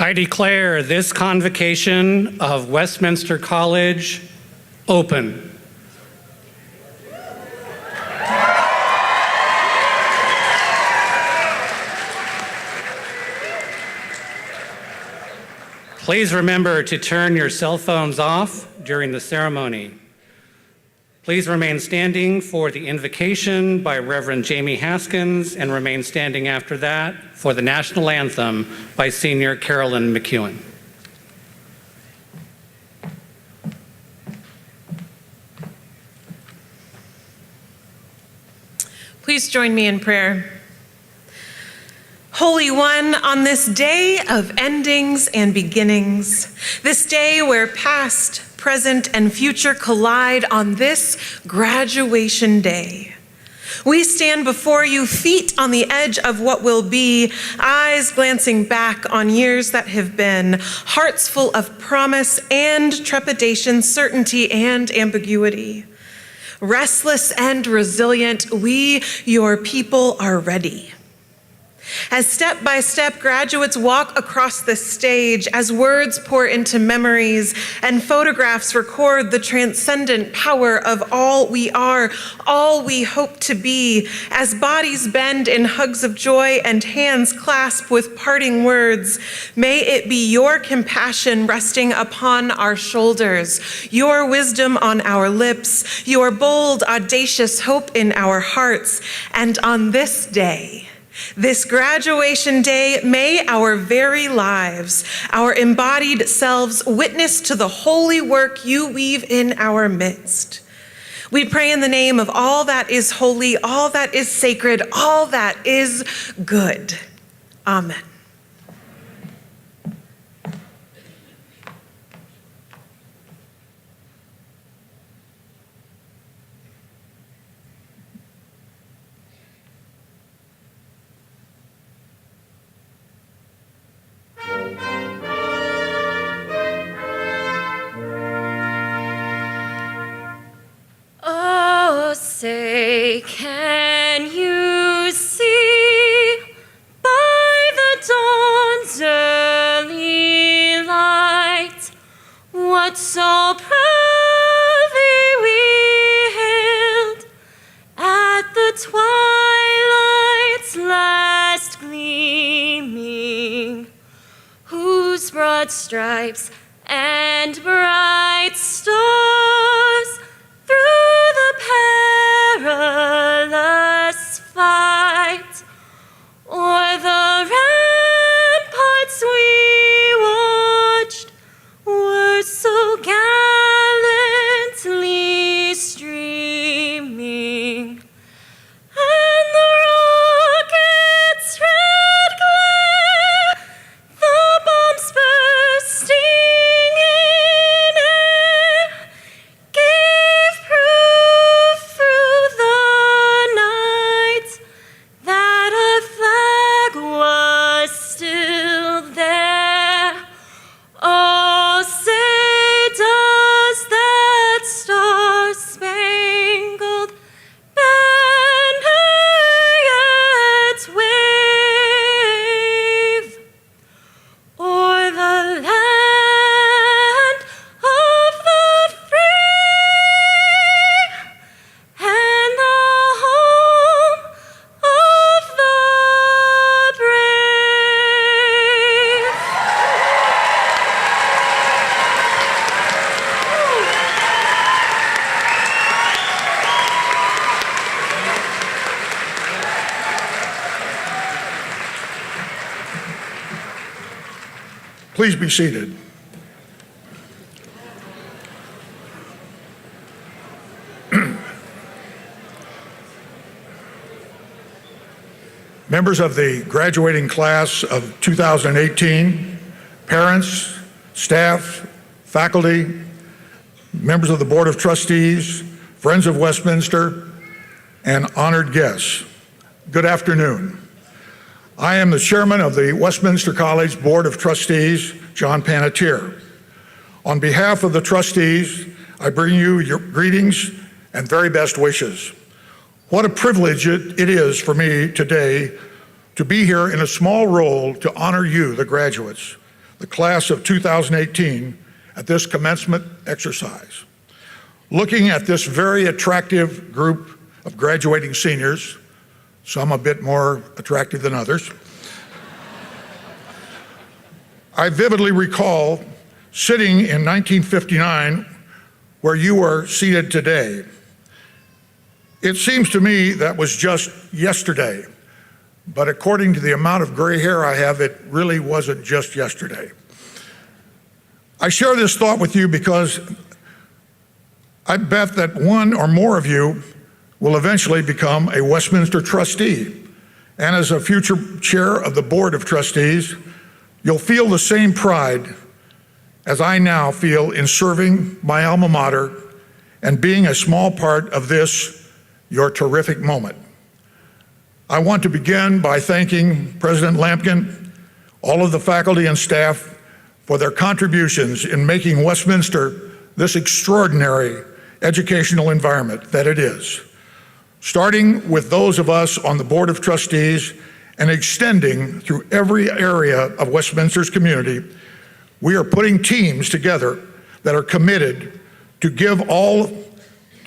I declare this convocation of Westminster College open. Please remember to turn your cell phones off during the ceremony. Please remain standing for the invocation by Reverend Jamie Haskins, and remain standing after that for the national anthem by Senior Carolyn McEwen. Please join me in prayer. Holy One, on this day of endings and beginnings, this day where past, present, and future collide on this graduation day, we stand before you, feet on the edge of what will be, eyes glancing back on years that have been, hearts full of promise and trepidation, certainty and ambiguity. Restless and resilient, we, your people, are ready. As step by step graduates walk across the stage, as words pour into memories and photographs record the transcendent power of all we are, all we hope to be, as bodies bend in hugs of joy and hands clasp with parting words, may it be your compassion resting upon our shoulders, your wisdom on our lips, your bold, audacious hope in our hearts, and on this day, this graduation day, may our very lives, our embodied selves, witness to the holy work you weave in our midst. We pray in the name of all that is holy, all that is sacred, all that is good. Amen. Say, can you see by the dawn's early light what so proudly we hailed at the twilight's last gleaming, whose broad stripes and bright stars through the perilous fight o'er the ramparts we watched were so gallantly streaming, and the rockets' red glare, the bombs bursting in air, gave proof through the night that our flag was still there. Oh, say does that star-spangled banner yet wave o'er the land of the free and the home of the brave? Please be seated. Members of the graduating class of 2018, parents, staff, faculty, members of the Board of Trustees, friends of Westminster, and honored guests, good afternoon. I am the chairman of the Westminster College Board of Trustees, John Panettiere. On behalf of the trustees, I bring you your greetings and very best wishes. What a privilege it is for me today to be here in a small role to honor you, the graduates, the class of 2018, at this commencement exercise. Looking at this very attractive group of graduating seniors, some a bit more attractive than others, I vividly recall sitting in 1959 where you are seated today. It seems to me that was just yesterday, but according to the amount of gray hair I have, it really wasn't just yesterday. I share this thought with you because I bet that one or more of you will eventually become a Westminster trustee, and as a future chair of the Board of Trustees, you'll feel the same pride as I now feel in serving my alma mater and being a small part of this, your terrific moment. I want to begin by thanking President Lamkin, all of the faculty and staff for their contributions in making Westminster this extraordinary educational environment that it is, starting with those of us on the Board of Trustees and extending through every area of Westminster's community. We are putting teams together that are committed to give all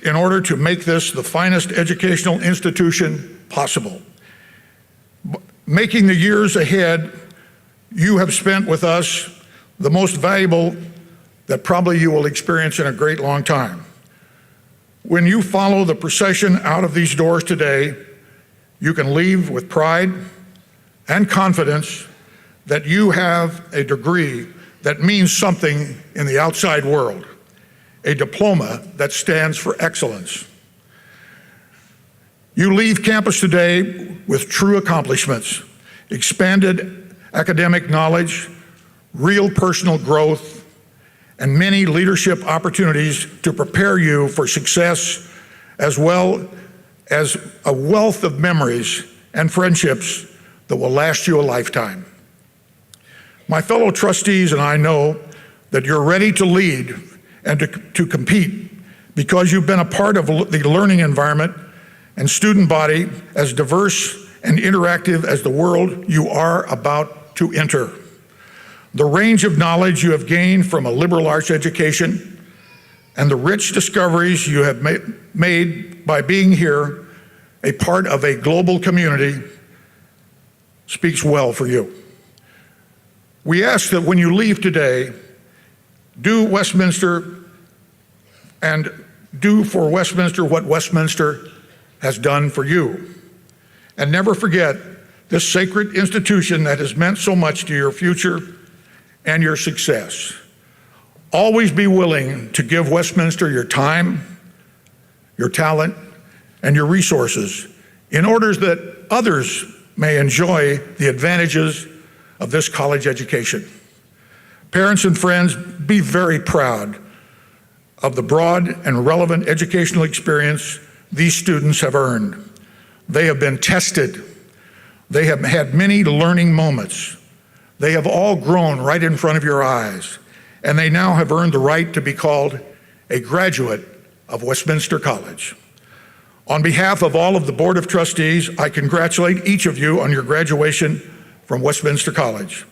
in order to make this the finest educational institution possible. Making the years ahead you have spent with us the most valuable that probably you will experience in a great long time. When you follow the procession out of these doors today, you can leave with pride and confidence that you have a degree that means something in the outside world, a diploma that stands for excellence. You leave campus today with true accomplishments, expanded academic knowledge, real personal growth, and many leadership opportunities to prepare you for success, as well as a wealth of memories and friendships that will last you a lifetime. My fellow trustees and I know that you're ready to lead and to compete because you've been a part of the learning environment and student body as diverse and interactive as the world you are about to enter. The range of knowledge you have gained from a liberal arts education and the rich discoveries you have made by being here, a part of a global community, speaks well for you. We ask that when you leave today, do Westminster and do for Westminster what Westminster has done for you. And never forget this sacred institution that has meant so much to your future and your success. Always be willing to give Westminster your time, your talent, and your resources in order that others may enjoy the advantages of this college education. Parents and friends, be very proud of the broad and relevant educational experience these students have earned. They have been tested. They have had many learning moments. They have all grown right in front of your eyes, and they now have earned the right to be called a graduate of Westminster College. On behalf of all of the Board of Trustees, I congratulate each of you on your graduation from Westminster College.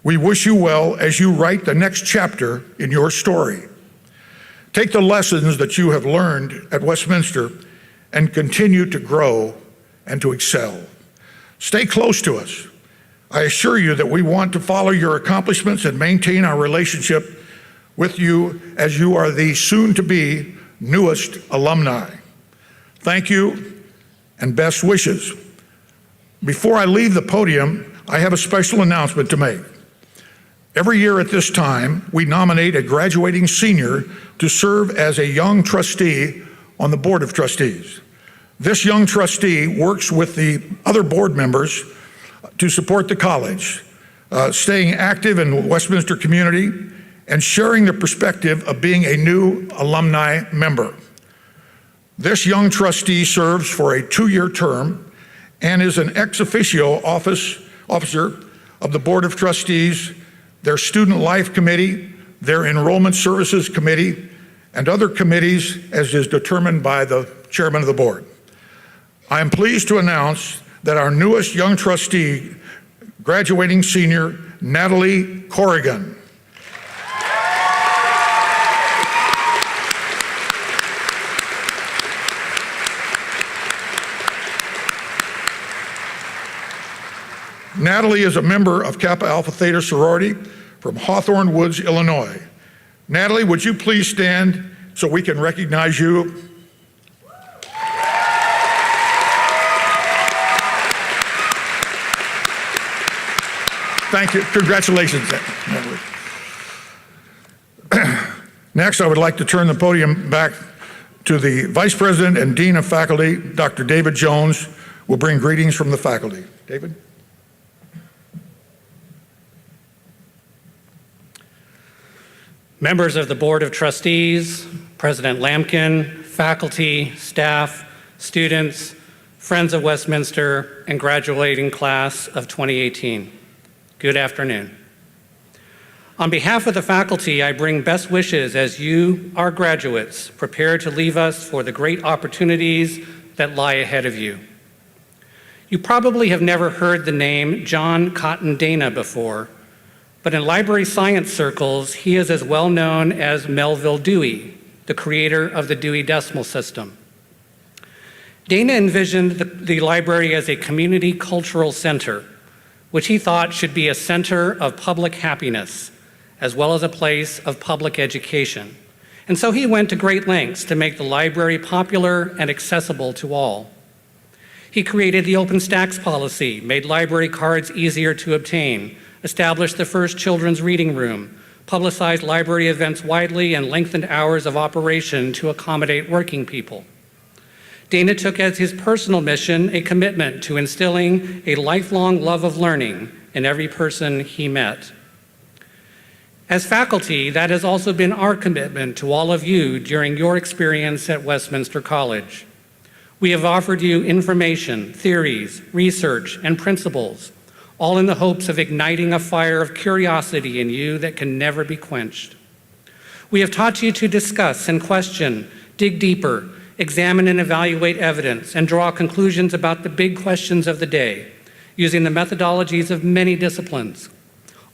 We wish you well as you write the next chapter in your story. Take the lessons that you have learned at Westminster and continue to grow and to excel. Stay close to us. I assure you that we want to follow your accomplishments and maintain our relationship with you as you are the soon-to-be newest alumni. Thank you and best wishes. Before I leave the podium, I have a special announcement to make. Every year at this time, we nominate a graduating senior to serve as a young trustee on the Board of Trustees. This young trustee works with the other board members to support the college, staying active in the Westminster community and sharing the perspective of being a new alumni member. This young trustee serves for a 2-year term and is an ex officio officer of the Board of Trustees, their Student Life Committee, their Enrollment Services Committee, and other committees as is determined by the chairman of the board. I am pleased to announce that our newest young trustee, graduating senior, Natalie Corrigan. Natalie is a member of Kappa Alpha Theta sorority from Hawthorne Woods, Illinois. Natalie, would you please stand so we can recognize you? Thank you. Congratulations, Natalie. Next, I would like to turn the podium back to the Vice President and Dean of Faculty, Dr. David Jones, will bring greetings from the faculty. David? Members of the Board of Trustees, President Lamkin, faculty, staff, students, friends of Westminster, and graduating class of 2018, good afternoon. On behalf of the faculty, I bring best wishes as you, our graduates, prepare to leave us for the great opportunities that lie ahead of you. You probably have never heard the name John Cotton Dana before, but in library science circles, he is as well known as Melville Dewey, the creator of the Dewey Decimal System. Dana envisioned the library as a community cultural center, which he thought should be a center of public happiness, as well as a place of public education. And so he went to great lengths to make the library popular and accessible to all. He created the open stacks policy, made library cards easier to obtain, established the first children's reading room, publicized library events widely, and lengthened hours of operation to accommodate working people. Dana took as his personal mission a commitment to instilling a lifelong love of learning in every person he met. As faculty, that has also been our commitment to all of you during your experience at Westminster College. We have offered you information, theories, research, and principles, all in the hopes of igniting a fire of curiosity in you that can never be quenched. We have taught you to discuss and question, dig deeper, examine and evaluate evidence, and draw conclusions about the big questions of the day, using the methodologies of many disciplines,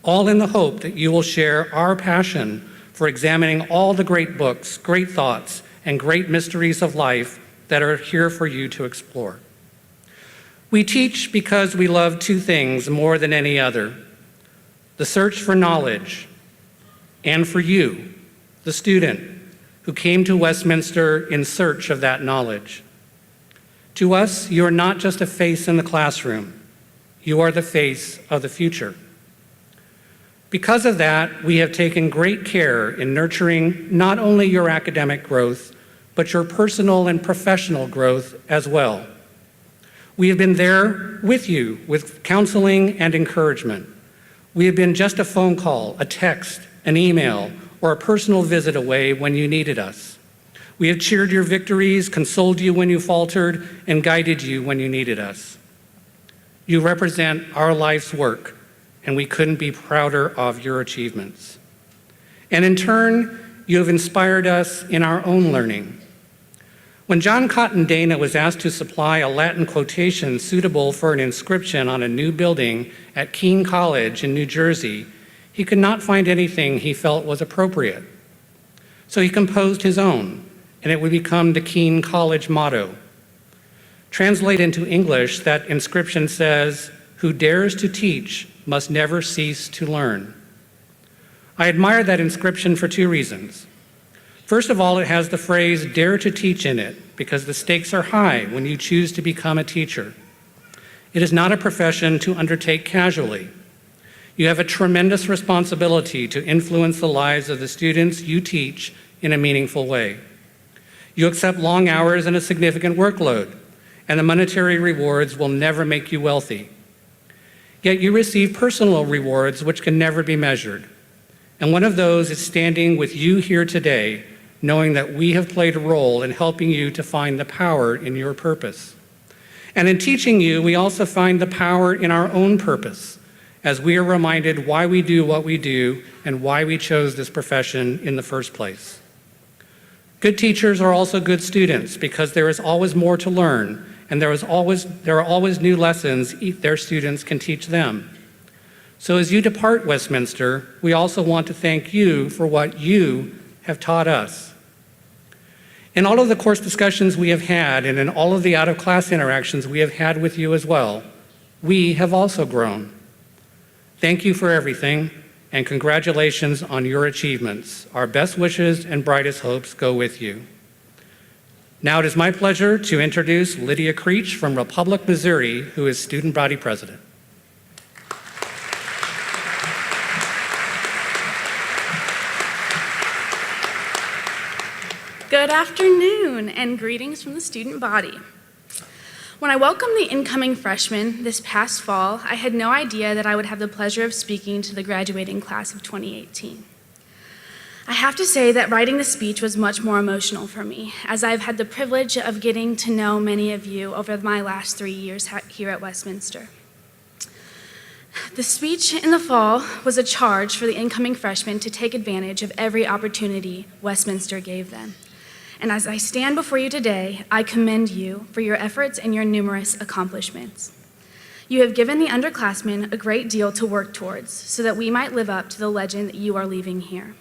all in the hope that you will share our passion for examining all the great books, great thoughts, and great mysteries of life that are here for you to explore. We teach because we love two things more than any other: the search for knowledge, and for you, the student, who came to Westminster in search of that knowledge. To us, you are not just a face in the classroom, you are the face of the future. Because of that, we have taken great care in nurturing not only your academic growth, but your personal and professional growth as well. We have been there with you with counseling and encouragement. We have been just a phone call, a text, an email, or a personal visit away when you needed us. We have cheered your victories, consoled you when you faltered, and guided you when you needed us. You represent our life's work, and we couldn't be prouder of your achievements. And in turn, you have inspired us in our own learning. When John Cotton Dana was asked to supply a Latin quotation suitable for an inscription on a new building at Keene College in New Jersey, he could not find anything he felt was appropriate. So he composed his own, and it would become the Keene College motto. Translated into English, that inscription says, "Who dares to teach must never cease to learn." I admire that inscription for two reasons. First of all, it has the phrase "dare to teach" in it, because the stakes are high when you choose to become a teacher. It is not a profession to undertake casually. You have a tremendous responsibility to influence the lives of the students you teach in a meaningful way. You accept long hours and a significant workload, and the monetary rewards will never make you wealthy. Yet you receive personal rewards which can never be measured. And one of those is standing with you here today, knowing that we have played a role in helping you to find the power in your purpose. And in teaching you, we also find the power in our own purpose, as we are reminded why we do what we do and why we chose this profession in the first place. Good teachers are also good students, because there is always more to learn, and there are always new lessons their students can teach them. So as you depart Westminster, we also want to thank you for what you have taught us. In all of the course discussions we have had, and in all of the out-of-class interactions we have had with you as well, we have also grown. Thank you for everything, and congratulations on your achievements. Our best wishes and brightest hopes go with you. Now it is my pleasure to introduce Lydia Creech from Republic, Missouri, who is student body president. Good afternoon and greetings from the student body. When I welcomed the incoming freshmen this past fall, I had no idea that I would have the pleasure of speaking to the graduating class of 2018. I have to say that writing the speech was much more emotional for me, as I've had the privilege of getting to know many of you over my last 3 years here at Westminster. The speech in the fall was a charge for the incoming freshmen to take advantage of every opportunity Westminster gave them. And as I stand before you today, I commend you for your efforts and your numerous accomplishments. You have given the underclassmen a great deal to work towards so that we might live up to the legend that you are leaving here.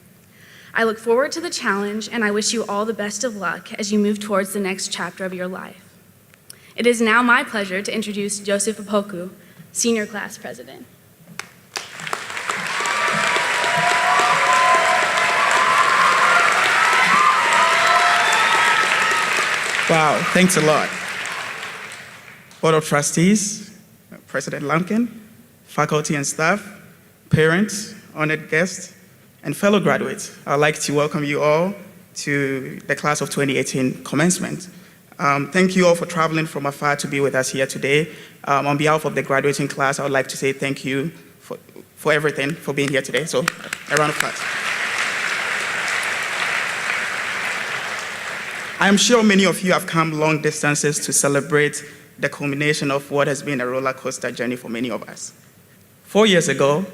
I look forward to the challenge, and I wish you all the best of luck as you move towards the next chapter of your life. It is now my pleasure to introduce Joseph Opoku, Senior Class President. Wow, thanks a lot. Board of Trustees, President Lamkin, faculty and staff, parents, honored guests, and fellow graduates, I'd like to welcome you all to the class of 2018 commencement. Thank you all for traveling from afar to be with us here today. On behalf of the graduating class, I would like to say thank you for everything, for being here today. So, a round of applause. I am sure many of you have come long distances to celebrate the culmination of what has been a roller coaster journey for many of us. 4 years ago,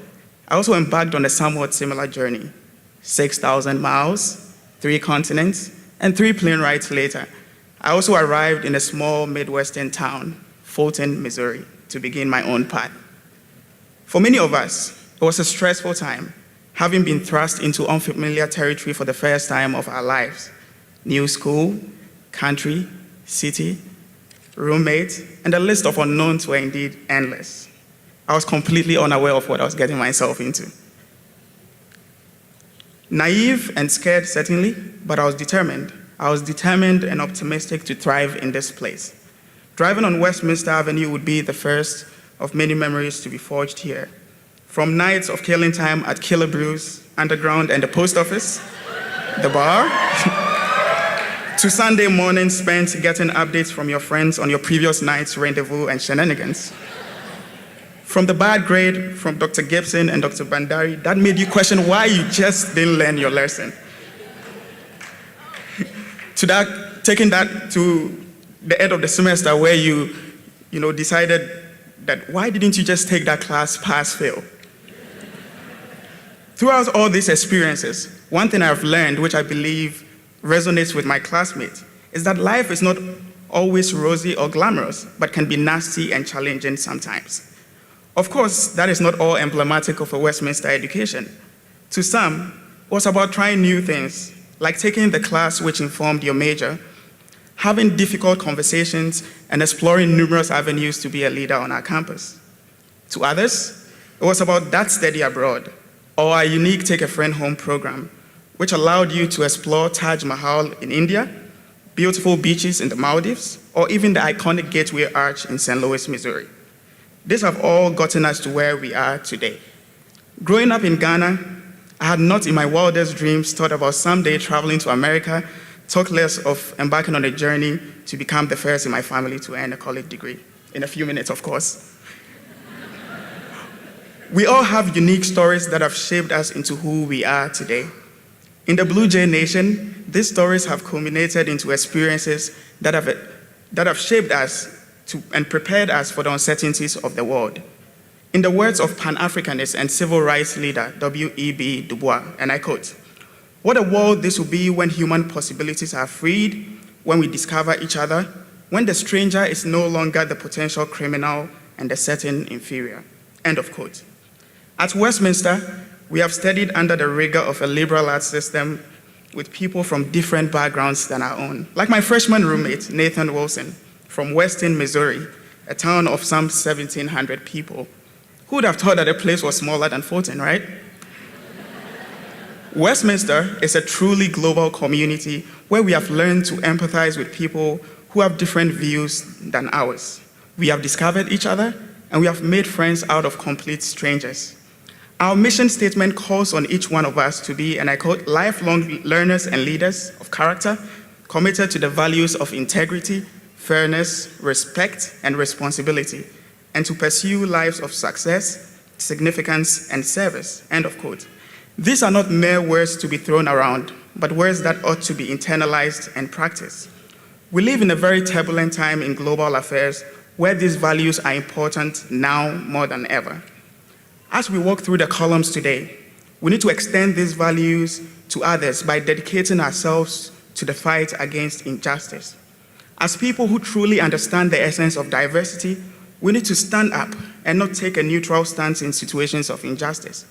I also embarked on a somewhat similar journey. 6,000 miles, 3 continents, and 3 plane rides later, I also arrived in a small Midwestern town, Fulton, Missouri, to begin my own path. For many of us, it was a stressful time, having been thrust into unfamiliar territory for the first time of our lives. New school, country, city, roommate, and the list of unknowns were indeed endless. I was completely unaware of what I was getting myself into. Naive and scared, certainly, but I was determined. I was determined and optimistic to thrive in this place. Driving on Westminster Avenue would be the first of many memories to be forged here. From nights of killing time at Killer Brews, Underground, and the post office, the bar, to Sunday mornings spent getting updates from your friends on your previous night's rendezvous and shenanigans. From the bad grade from Dr. Gibson and Dr. Bandari that made you question why you just didn't learn your lesson. Taking that to the end of the semester where you decided that why didn't you just take that class pass-fail? Throughout all these experiences, one thing I've learned, which I believe resonates with my classmates, is that life is not always rosy or glamorous, but can be nasty and challenging sometimes. Of course, that is not all emblematic of a Westminster education. To some, it was about trying new things, like taking the class which informed your major, having difficult conversations, and exploring numerous avenues to be a leader on our campus. To others, it was about that study abroad, or our unique Take a Friend Home program, which allowed you to explore Taj Mahal in India, beautiful beaches in the Maldives, or even the iconic Gateway Arch in St. Louis, Missouri. These have all gotten us to where we are today. Growing up in Ghana, I had not in my wildest dreams thought about someday traveling to America, talk less of embarking on a journey to become the first in my family to earn a college degree. In a few minutes, of course. We all have unique stories that have shaped us into who we are today. In the Blue Jay Nation, these stories have culminated into experiences that have shaped us and prepared us for the uncertainties of the world. In the words of Pan-Africanist and civil rights leader W.E.B. Du Bois, and I quote, "What a world this will be when human possibilities are freed, when we discover each other, when the stranger is no longer the potential criminal and the certain inferior." End of quote. At Westminster, we have studied under the rigor of a liberal arts system with people from different backgrounds than our own. Like my freshman roommate, Nathan Wilson, from Weston, Missouri, a town of some 1,700 people. Who would have thought that a place was smaller than Fulton, right? Westminster is a truly global community where we have learned to empathize with people who have different views than ours. We have discovered each other, and we have made friends out of complete strangers. Our mission statement calls on each one of us to be, and I quote, "lifelong learners and leaders of character, committed to the values of integrity, fairness, respect, and responsibility, and to pursue lives of success, significance, and service, end of quote. These are not mere words to be thrown around, but words that ought to be internalized and practiced. We live in a very turbulent time in global affairs where these values are important now more than ever. As we walk through the columns today, we need to extend these values to others by dedicating ourselves to the fight against injustice. As people who truly understand the essence of diversity, we need to stand up and not take a neutral stance in situations of injustice.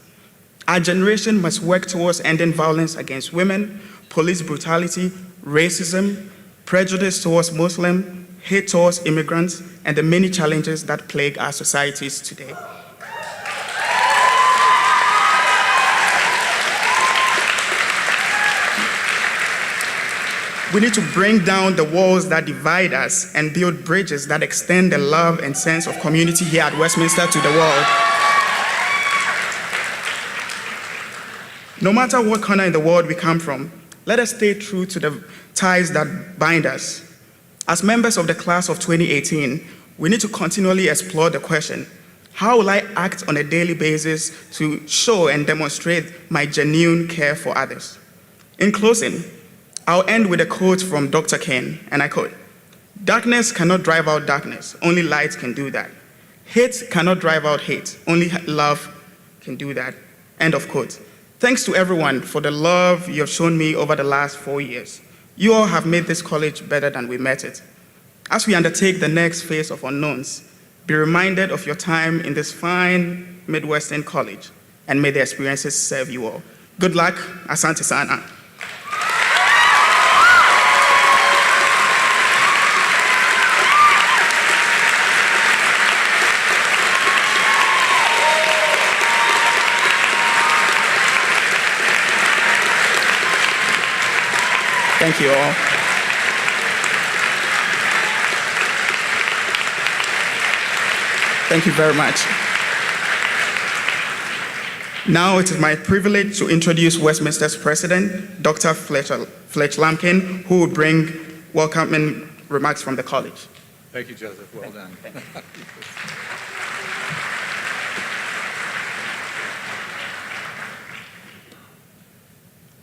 Our generation must work towards ending violence against women, police brutality, racism, prejudice towards Muslims, hate towards immigrants, and the many challenges that plague our societies today. We need to bring down the walls that divide us and build bridges that extend the love and sense of community here at Westminster to the world. No matter what corner in the world we come from, let us stay true to the ties that bind us. As members of the class of 2018, we need to continually explore the question, how will I act on a daily basis to show and demonstrate my genuine care for others? In closing, I'll end with a quote from Dr. King, and I quote, "Darkness cannot drive out darkness, only light can do that. Hate cannot drive out hate, only love can do that." End of quote. Thanks to everyone for the love you have shown me over the last 4 years. You all have made this college better than we met it. As we undertake the next phase of unknowns, be reminded of your time in this fine Midwestern college, and may the experiences serve you all. Good luck, Asante Sana. Thank you all. Thank you very much. Now it is my privilege to introduce Westminster's president, Dr. Fletcher Lamkin, who will bring welcoming remarks from the college. Thank you, Joseph. Well done.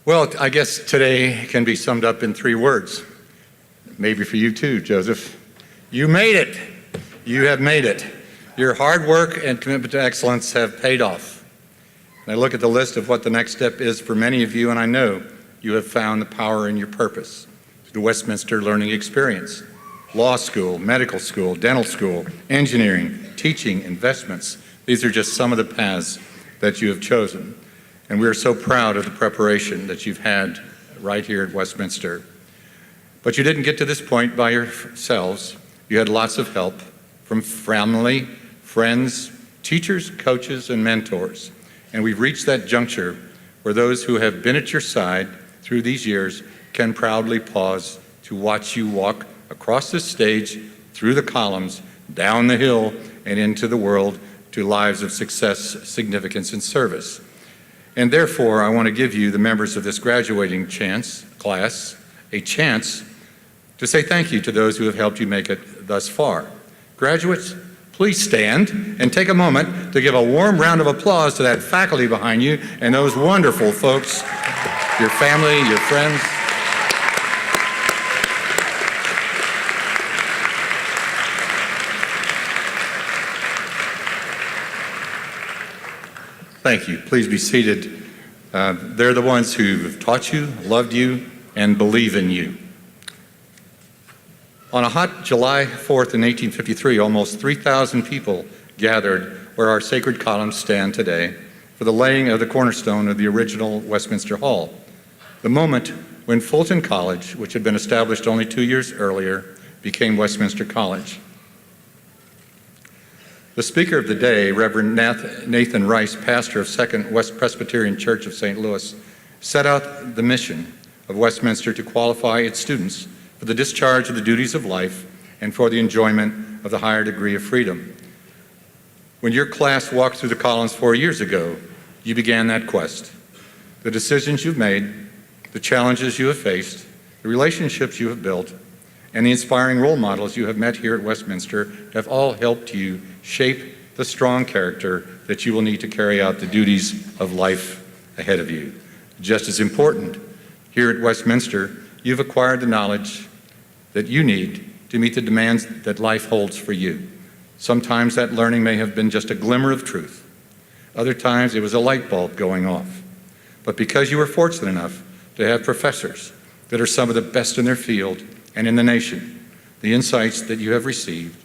Well, I guess today can be summed up in 3 words. Maybe for you too, Joseph. You made it. You have made it. Your hard work and commitment to excellence have paid off. And I look at the list of what the next step is for many of you, and I know you have found the power in your purpose. The Westminster Learning Experience, law school, medical school, dental school, engineering, teaching, investments. These are just some of the paths that you have chosen. And we are so proud of the preparation that you've had right here at Westminster. But you didn't get to this point by yourselves. You had lots of help from family, friends, teachers, coaches, and mentors. And we've reached that juncture where those who have been at your side through these years can proudly pause to watch you walk across this stage, through the columns, down the hill, and into the world to lives of success, significance, and service. And therefore, I want to give you, the members of this graduating class, a chance to say thank you to those who have helped you make it thus far. Graduates, please stand and take a moment to give a warm round of applause to that faculty behind you and those wonderful folks, your family, your friends. Thank you. Please be seated. They're the ones who have taught you, loved you, and believe in you. On a hot July 4th in 1853, almost 3,000 people gathered where our sacred columns stand today for the laying of the cornerstone of the original Westminster Hall, the moment when Fulton College, which had been established only 2 years earlier, became Westminster College. The speaker of the day, Reverend Nathan Rice, pastor of Second West Presbyterian Church of St. Louis, set out the mission of Westminster to qualify its students for the discharge of the duties of life and for the enjoyment of the higher degree of freedom. When your class walked through the columns 4 years ago, you began that quest. The decisions you've made, the challenges you have faced, the relationships you have built, and the inspiring role models you have met here at Westminster have all helped you shape the strong character that you will need to carry out the duties of life ahead of you. Just as important, here at Westminster, you've acquired the knowledge that you need to meet the demands that life holds for you. Sometimes that learning may have been just a glimmer of truth. Other times it was a light bulb going off. But because you were fortunate enough to have professors that are some of the best in their field and in the nation, the insights that you have received,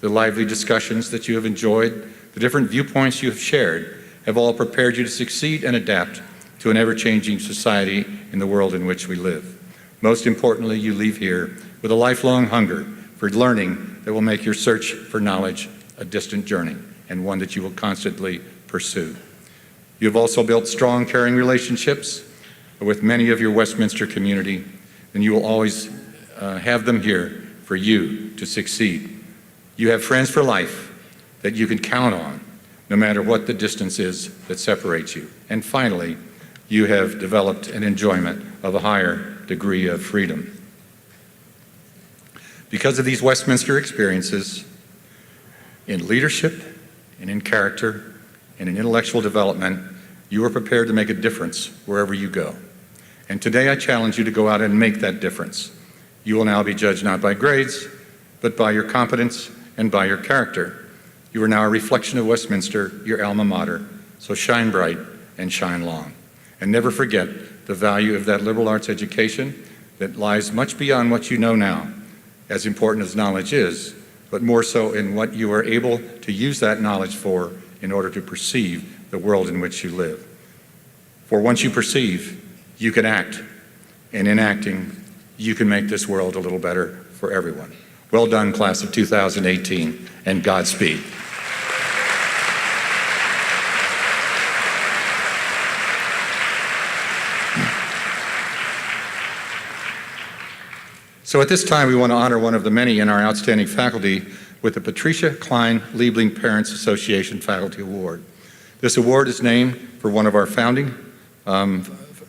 the lively discussions that you have enjoyed, the different viewpoints you have shared, have all prepared you to succeed and adapt to an ever-changing society in the world in which we live. Most importantly, you leave here with a lifelong hunger for learning that will make your search for knowledge a distant journey and one that you will constantly pursue. You have also built strong, caring relationships with many of your Westminster community, and you will always have them here for you to succeed. You have friends for life that you can count on, no matter what the distance is that separates you. And finally, you have developed an enjoyment of a higher degree of freedom. Because of these Westminster experiences in leadership and in character and in intellectual development, you are prepared to make a difference wherever you go. And today I challenge you to go out and make that difference. You will now be judged not by grades, but by your competence and by your character. You are now a reflection of Westminster, your alma mater, so shine bright and shine long. And never forget the value of that liberal arts education that lies much beyond what you know now, as important as knowledge is, but more so in what you are able to use that knowledge for in order to perceive the world in which you live. For once you perceive, you can act, and in acting, you can make this world a little better for everyone. Well done, class of 2018, and Godspeed. So at this time, we want to honor one of the many in our outstanding faculty with the Patricia Klein Liebling Parents Association Faculty Award. This award is named for one of our founding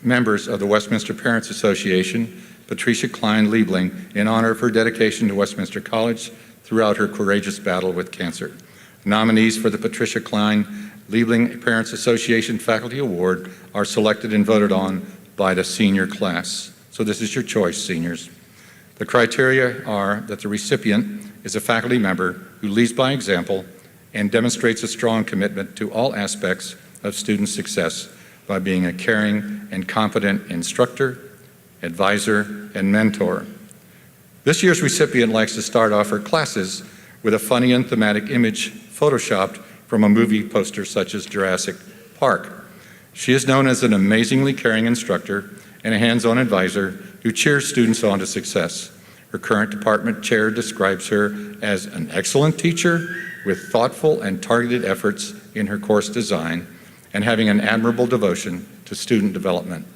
members of the Westminster Parents Association, Patricia Klein Liebling, in honor of her dedication to Westminster College throughout her courageous battle with cancer. Nominees for the Patricia Klein Liebling Parents Association Faculty Award are selected and voted on by the senior class. So this is your choice, seniors. The criteria are that the recipient is a faculty member who leads by example and demonstrates a strong commitment to all aspects of student success by being a caring and competent instructor, advisor, and mentor. This year's recipient likes to start off her classes with a funny and thematic image photoshopped from a movie poster such as Jurassic Park. She is known as an amazingly caring instructor and a hands-on advisor who cheers students on to success. Her current department chair describes her as an excellent teacher with thoughtful and targeted efforts in her course design and having an admirable devotion to student development.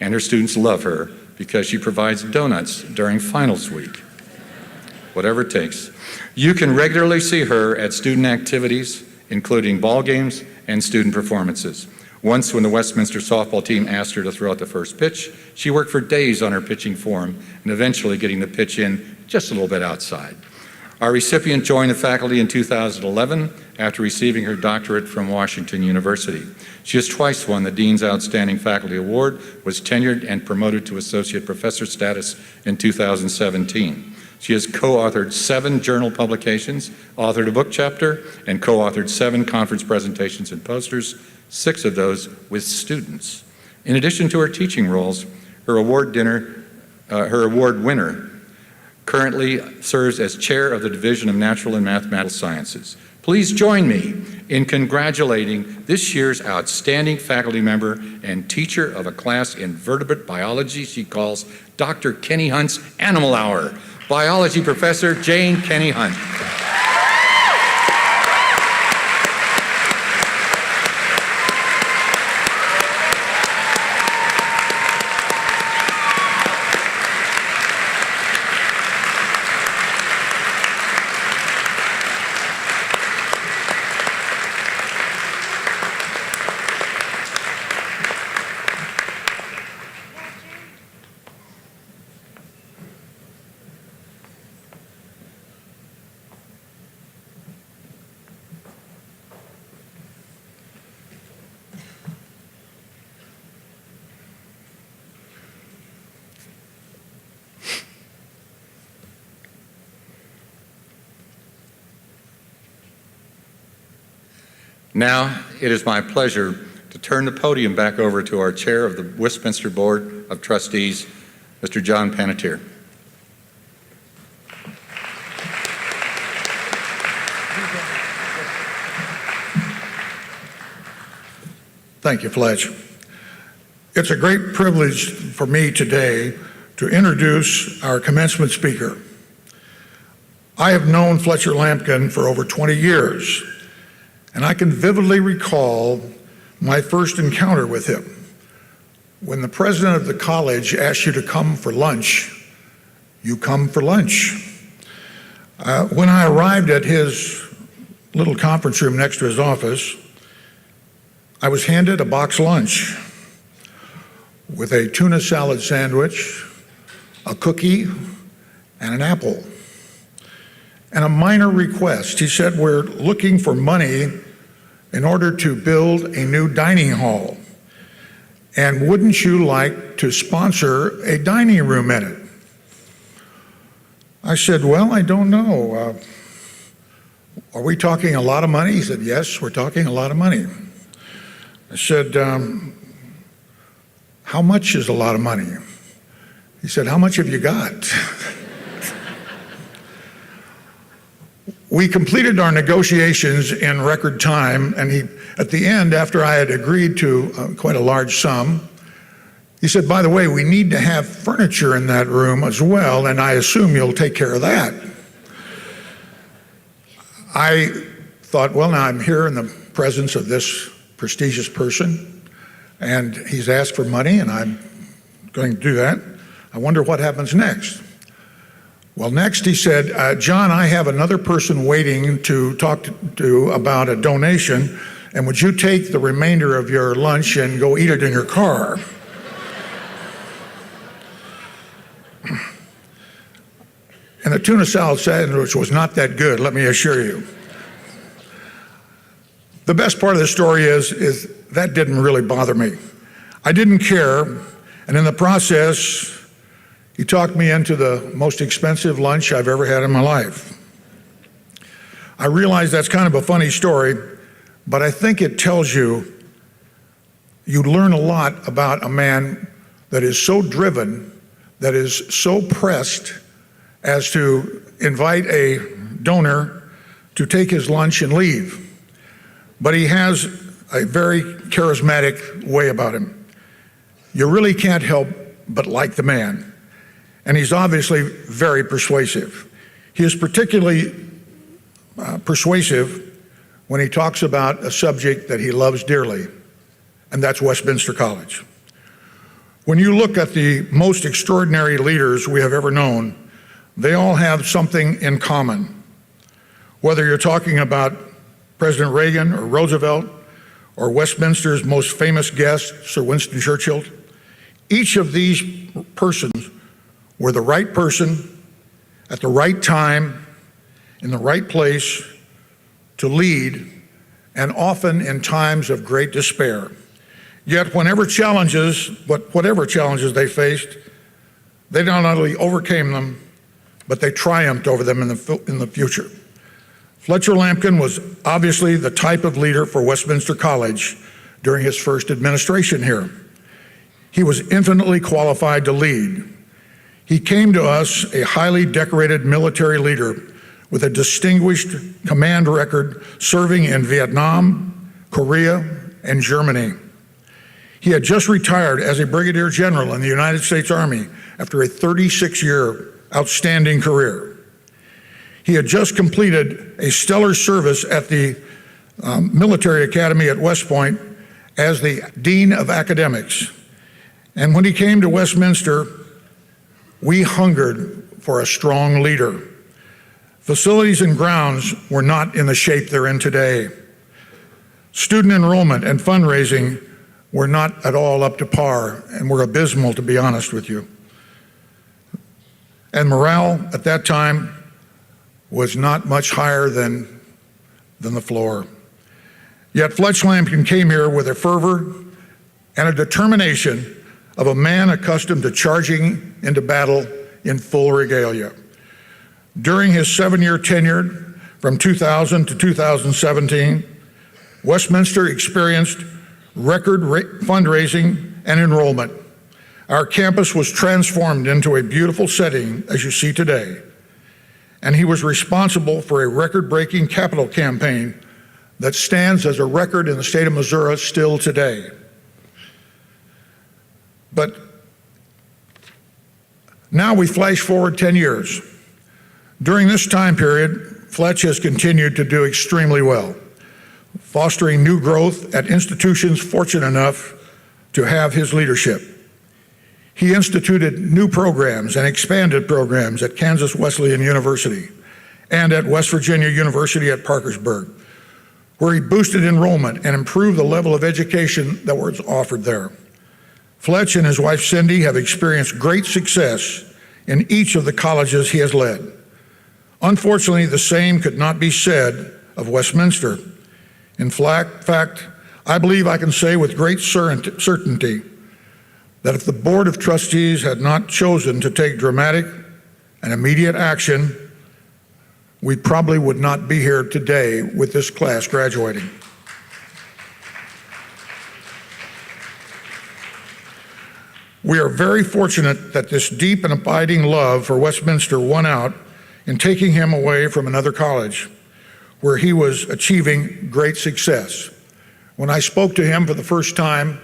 And her students love her because she provides donuts during finals week. Whatever it takes. You can regularly see her at student activities, including ball games and student performances. Once, when the Westminster softball team asked her to throw out the first pitch, she worked for days on her pitching form and eventually getting the pitch in just a little bit outside. Our recipient joined the faculty in 2011 after receiving her doctorate from Washington University. She has twice won the Dean's Outstanding Faculty Award, was tenured and promoted to associate professor status in 2017. She has co-authored 7 journal publications, authored a book chapter, and co-authored 7 conference presentations and posters, 6 of those with students. In addition to her teaching roles, her award winner currently serves as chair of the Division of Natural and Mathematical Sciences. Please join me in congratulating this year's outstanding faculty member and teacher of a class in vertebrate biology she calls Dr. Kenny Hunt's Animal Hour, biology professor Jane Kenny Hunt. Now, it is my pleasure to turn the podium back over to our chair of the Westminster Board of Trustees, Mr. John Panettiere. Thank you, Fletch. It's a great privilege for me today to introduce our commencement speaker. I have known Fletcher Lamkin for over 20 years, and I can vividly recall my first encounter with him. When the president of the college asks you to come for lunch, you come for lunch. When I arrived at his little conference room next to his office, I was handed a box lunch with a tuna salad sandwich, a cookie, and an apple. And a minor request. He said, we're looking for money in order to build a new dining hall. And wouldn't you like to sponsor a dining room in it? I said, well, I don't know. Are we talking a lot of money? He said, yes, we're talking a lot of money. I said, how much is a lot of money? He said, how much have you got? We completed our negotiations in record time, and at the end, after I had agreed to quite a large sum, he said, by the way, we need to have furniture in that room as well, and I assume you'll take care of that. I thought, well, now I'm here in the presence of this prestigious person, and he's asked for money, and I'm going to do that. I wonder what happens next. Well, next he said, John, I have another person waiting to talk to about a donation, and would you take the remainder of your lunch and go eat it in your car? And the tuna salad sandwich was not that good, let me assure you. The best part of the story is that didn't really bother me. I didn't care, and in the process, he talked me into the most expensive lunch I've ever had in my life. I realize that's kind of a funny story, but I think it tells you learn a lot about a man that is so driven, that is so pressed as to invite a donor to take his lunch and leave. But he has a very charismatic way about him. You really can't help but like the man. And he's obviously very persuasive. He is particularly persuasive when he talks about a subject that he loves dearly, and that's Westminster College. When you look at the most extraordinary leaders we have ever known, they all have something in common. Whether you're talking about President Reagan or Roosevelt or Westminster's most famous guest, Sir Winston Churchill, each of these persons were the right person at the right time, in the right place to lead, and often in times of great despair. Yet whatever challenges they faced, they not only overcame them, but they triumphed over them in the future. Fletcher Lamkin was obviously the type of leader for Westminster College during his first administration here. He was infinitely qualified to lead. He came to us a highly decorated military leader with a distinguished command record serving in Vietnam, Korea, and Germany. He had just retired as a brigadier general in the United States Army after a 36-year outstanding career. He had just completed a stellar service at the Military Academy at West Point as the Dean of Academics. And when he came to Westminster, we hungered for a strong leader. Facilities and grounds were not in the shape they're in today. Student enrollment and fundraising were not at all up to par and were abysmal, to be honest with you. And morale at that time was not much higher than the floor. Yet Fletcher Lamkin came here with a fervor and a determination of a man accustomed to charging into battle in full regalia. During his 7-year tenure from 2000 to 2017, Westminster experienced record fundraising and enrollment. Our campus was transformed into a beautiful setting, as you see today, and he was responsible for a record-breaking capital campaign that stands as a record in the state of Missouri still today. But now we flash forward 10 years. During this time period, Fletch has continued to do extremely well, fostering new growth at institutions fortunate enough to have his leadership. He instituted new programs and expanded programs at Kansas Wesleyan University and at West Virginia University at Parkersburg, where he boosted enrollment and improved the level of education that was offered there. Fletch and his wife Cindy have experienced great success in each of the colleges he has led. Unfortunately, the same could not be said of Westminster. In fact, I believe I can say with great certainty that if the Board of Trustees had not chosen to take dramatic and immediate action, we probably would not be here today with this class graduating. We are very fortunate that this deep and abiding love for Westminster won out in taking him away from another college where he was achieving great success. When I spoke to him for the first time,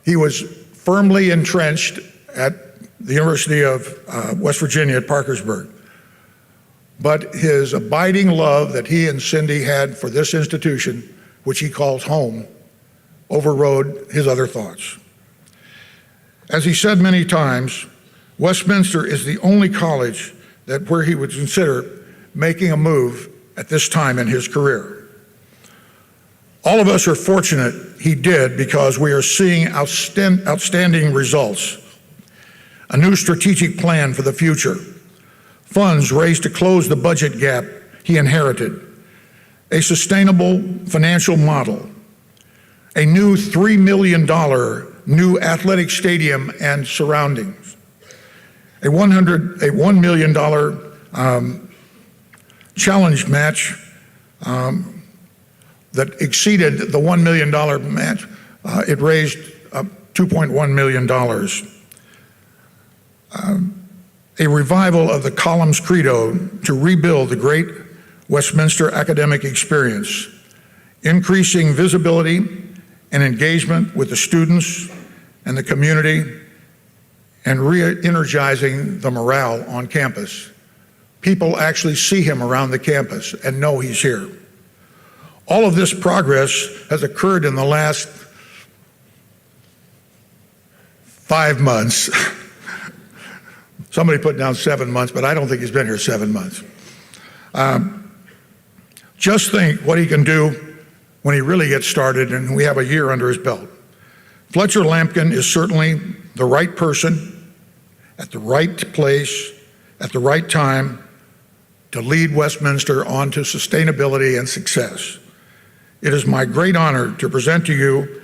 he was firmly entrenched at the University of West Virginia at Parkersburg. But his abiding love that he and Cindy had for this institution, which he calls home, overrode his other thoughts. As he said many times, Westminster is the only college where he would consider making a move at this time in his career. All of us are fortunate he did because we are seeing outstanding results. A new strategic plan for the future, funds raised to close the budget gap he inherited, a sustainable financial model, a new $3 million new athletic stadium and surroundings, a $1 million challenge match that exceeded the $1 million match. It raised $2.1 million. A revival of the Columns Credo to rebuild the great Westminster academic experience, increasing visibility and engagement with the students and the community, and re-energizing the morale on campus. People actually see him around the campus and know he's here. All of this progress has occurred in the last 5 months. Somebody put down 7 months, but I don't think he's been here 7 months. Just think what he can do when he really gets started and we have a year under his belt. Fletcher Lamkin is certainly the right person at the right place at the right time to lead Westminster on to sustainability and success. It is my great honor to present to you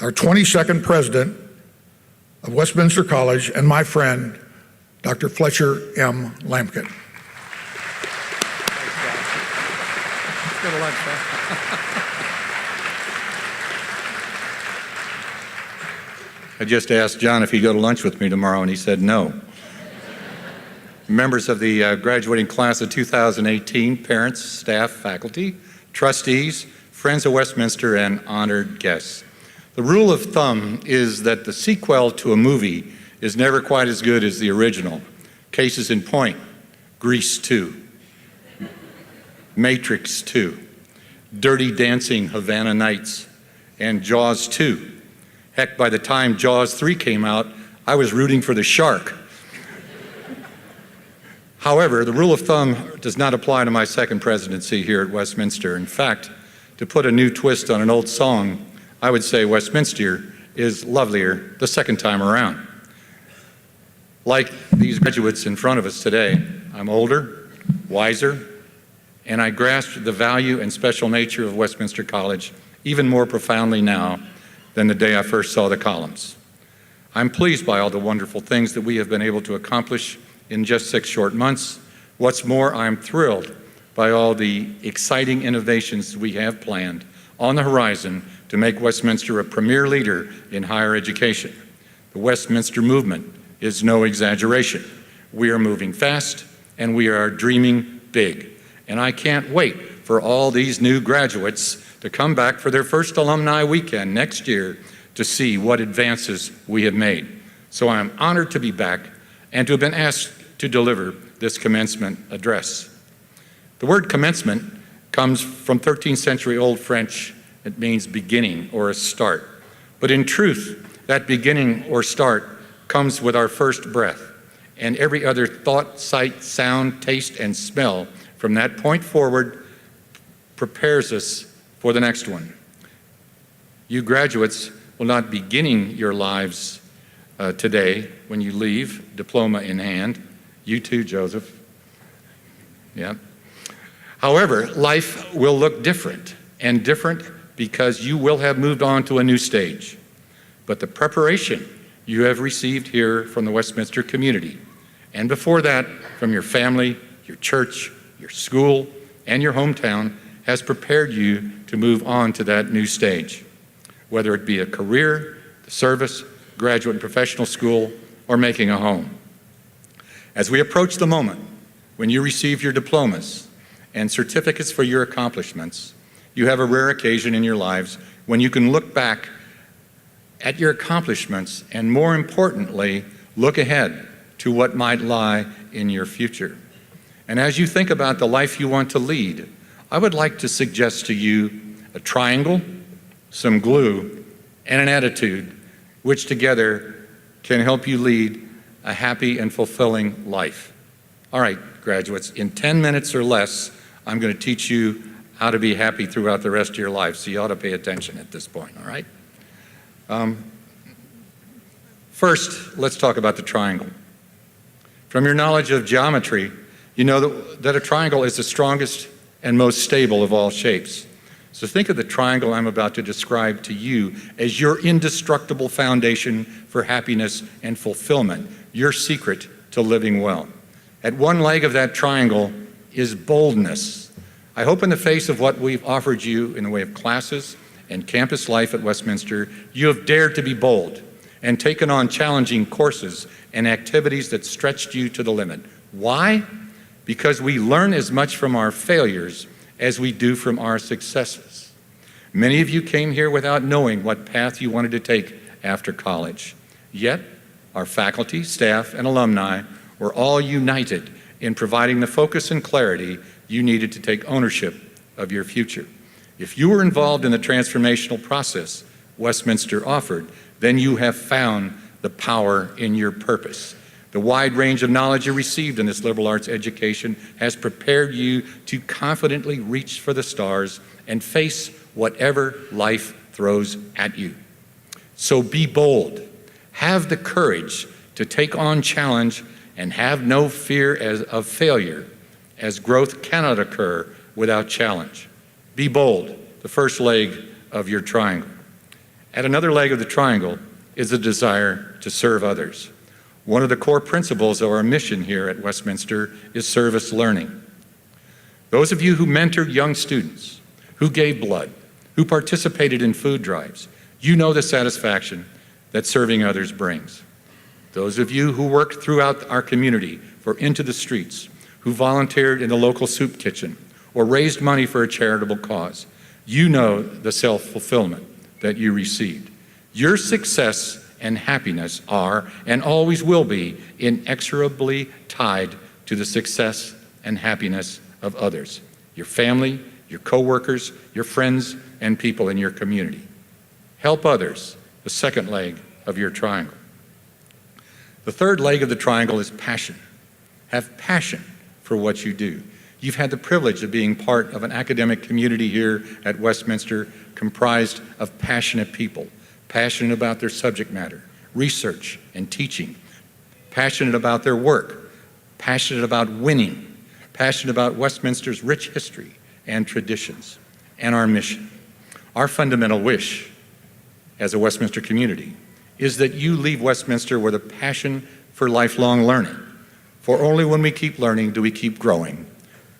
our 22nd president of Westminster College and my friend, Dr. Fletcher M. Lamkin. Let's go to lunch, huh? I just asked John if he'd go to lunch with me tomorrow, and he said no. Members of the graduating class of 2018, parents, staff, faculty, trustees, friends of Westminster, and honored guests. The rule of thumb is that the sequel to a movie is never quite as good as the original. Cases in point: Grease 2, Matrix 2, Dirty Dancing Havana Nights, and Jaws 2. Heck, by the time Jaws 3 came out, I was rooting for the shark. However, the rule of thumb does not apply to my second presidency here at Westminster. In fact, to put a new twist on an old song, I would say Westminster is lovelier the second time around. Like these graduates in front of us today, I'm older, wiser, and I grasp the value and special nature of Westminster College even more profoundly now than the day I first saw the columns. I'm pleased by all the wonderful things that we have been able to accomplish in just 6 short months. What's more, I'm thrilled by all the exciting innovations we have planned on the horizon to make Westminster a premier leader in higher education. The Westminster movement is no exaggeration. We are moving fast and we are dreaming big. And I can't wait for all these new graduates to come back for their first alumni weekend next year to see what advances we have made. So I'm honored to be back and to have been asked to deliver this commencement address. The word commencement comes from 13th century Old French. It means beginning or a start. But in truth, that beginning or start comes with our first breath, and every other thought, sight, sound, taste, and smell from that point forward prepares us for the next one. You graduates will not be beginning your lives today when you leave, diploma in hand. You too, Joseph. Yeah. However, life will look different, and different because you will have moved on to a new stage. But the preparation you have received here from the Westminster community, and before that from your family, your church, your school, and your hometown, has prepared you to move on to that new stage, whether it be a career, the service, graduate and professional school, or making a home. As we approach the moment when you receive your diplomas and certificates for your accomplishments, you have a rare occasion in your lives when you can look back at your accomplishments and, more importantly, look ahead to what might lie in your future. And as you think about the life you want to lead, I would like to suggest to you a triangle, some glue, and an attitude, which together can help you lead a happy and fulfilling life. All right, graduates, in 10 minutes or less, I'm going to teach you how to be happy throughout the rest of your life, so you ought to pay attention at this point, all right? First, let's talk about the triangle. From your knowledge of geometry, you know that a triangle is the strongest and most stable of all shapes. So think of the triangle I'm about to describe to you as your indestructible foundation for happiness and fulfillment, your secret to living well. At one leg of that triangle is boldness. I hope in the face of what we've offered you in the way of classes and campus life at Westminster, you have dared to be bold and taken on challenging courses and activities that stretched you to the limit. Why? Because we learn as much from our failures as we do from our successes. Many of you came here without knowing what path you wanted to take after college. Yet, our faculty, staff, and alumni were all united in providing the focus and clarity you needed to take ownership of your future. If you were involved in the transformational process Westminster offered, then you have found the power in your purpose. The wide range of knowledge you received in this liberal arts education has prepared you to confidently reach for the stars and face whatever life throws at you. So be bold, have the courage to take on challenge, and have no fear of failure, as growth cannot occur without challenge. Be bold, the first leg of your triangle. At another leg of the triangle is the desire to serve others. One of the core principles of our mission here at Westminster is service learning. Those of you who mentored young students, who gave blood, who participated in food drives, you know the satisfaction that serving others brings. Those of you who worked throughout our community for Into the Streets, who volunteered in the local soup kitchen, or raised money for a charitable cause, you know the self-fulfillment that you received. Your success and happiness are, and always will be, inexorably tied to the success and happiness of others, your family, your coworkers, your friends, and people in your community. Help others, the second leg of your triangle. The third leg of the triangle is passion. Have passion for what you do. You've had the privilege of being part of an academic community here at Westminster comprised of passionate people, passionate about their subject matter, research and teaching, passionate about their work, passionate about winning, passionate about Westminster's rich history and traditions, and our mission. Our fundamental wish as a Westminster community is that you leave Westminster with a passion for lifelong learning. For only when we keep learning do we keep growing.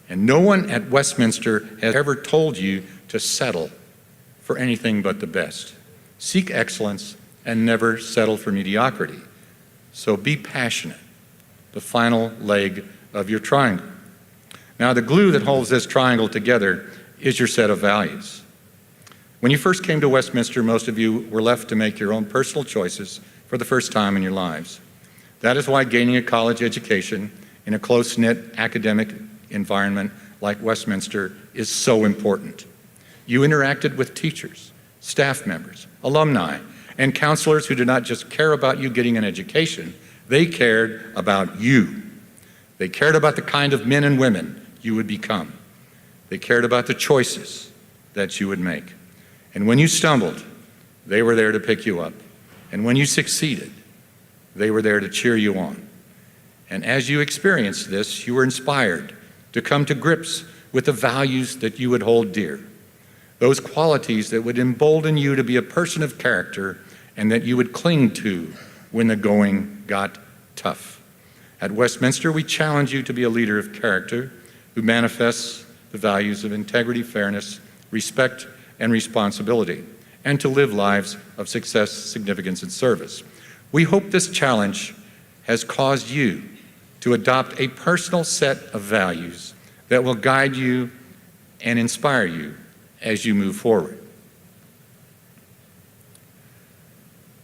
And no one at Westminster has ever told you to settle for anything but the best. Seek excellence and never settle for mediocrity. So be passionate, the final leg of your triangle. Now, the glue that holds this triangle together is your set of values. When you first came to Westminster, most of you were left to make your own personal choices for the first time in your lives. That is why gaining a college education in a close-knit academic environment like Westminster is so important. You interacted with teachers, staff members, alumni, and counselors who did not just care about you getting an education, they cared about you. They cared about the kind of men and women you would become. They cared about the choices that you would make. And when you stumbled, they were there to pick you up. And when you succeeded, they were there to cheer you on. And as you experienced this, you were inspired to come to grips with the values that you would hold dear. Those qualities that would embolden you to be a person of character and that you would cling to when the going got tough. At Westminster, we challenge you to be a leader of character who manifests the values of integrity, fairness, respect, and responsibility, and to live lives of success, significance, and service. We hope this challenge has caused you to adopt a personal set of values that will guide you and inspire you as you move forward.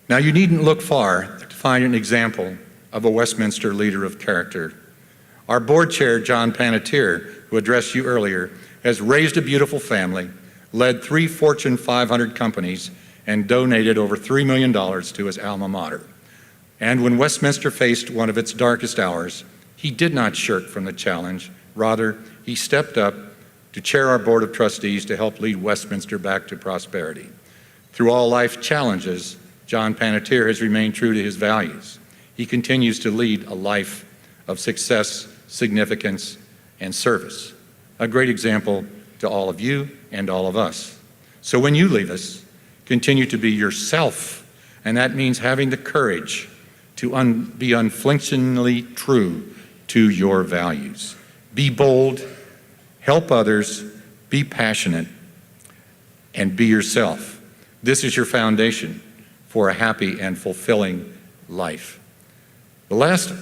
Now, you needn't look far to find an example of a Westminster leader of character. Our board chair, John Panettiere, who addressed you earlier, has raised a beautiful family, led 3 Fortune 500 companies, and donated over $3 million to his alma mater. And when Westminster faced one of its darkest hours, he did not shirk from the challenge. Rather, he stepped up to chair our Board of Trustees to help lead Westminster back to prosperity. Through all life challenges, John Panettiere has remained true to his values. He continues to lead a life of success, significance, and service. A great example to all of you and all of us. So when you leave us, continue to be yourself, and that means having the courage to be unflinchingly true to your values. Be bold, help others, be passionate, and be yourself. This is your foundation for a happy and fulfilling life. The last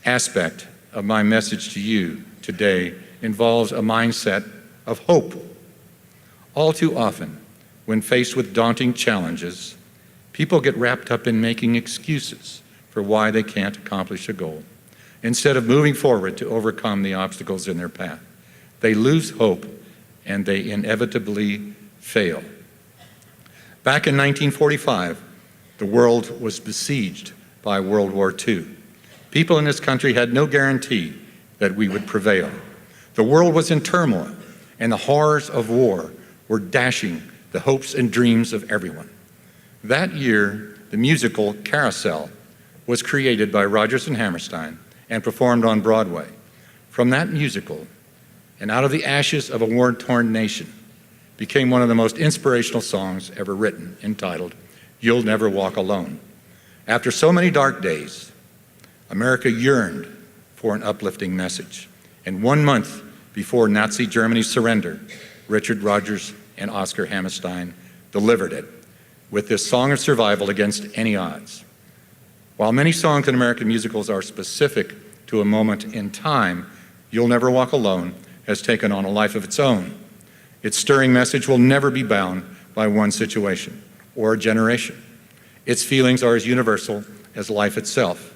aspect of my message to you today involves a mindset of hope. All too often, when faced with daunting challenges, people get wrapped up in making excuses for why they can't accomplish a goal, instead of moving forward to overcome the obstacles in their path. They lose hope and they inevitably fail. Back in 1945, the world was besieged by World War II. People in this country had no guarantee that we would prevail. The world was in turmoil, and the horrors of war were dashing the hopes and dreams of everyone. That year, the musical Carousel was created by Rodgers and Hammerstein and performed on Broadway. From that musical, and out of the ashes of a war-torn nation, became one of the most inspirational songs ever written, entitled, "You'll Never Walk Alone." After so many dark days, America yearned for an uplifting message. And 1 month before Nazi Germany's surrender, Richard Rodgers and Oscar Hammerstein delivered it with this song of survival against any odds. While many songs in American musicals are specific to a moment in time, You'll Never Walk Alone has taken on a life of its own. Its stirring message will never be bound by one situation or a generation. Its feelings are as universal as life itself.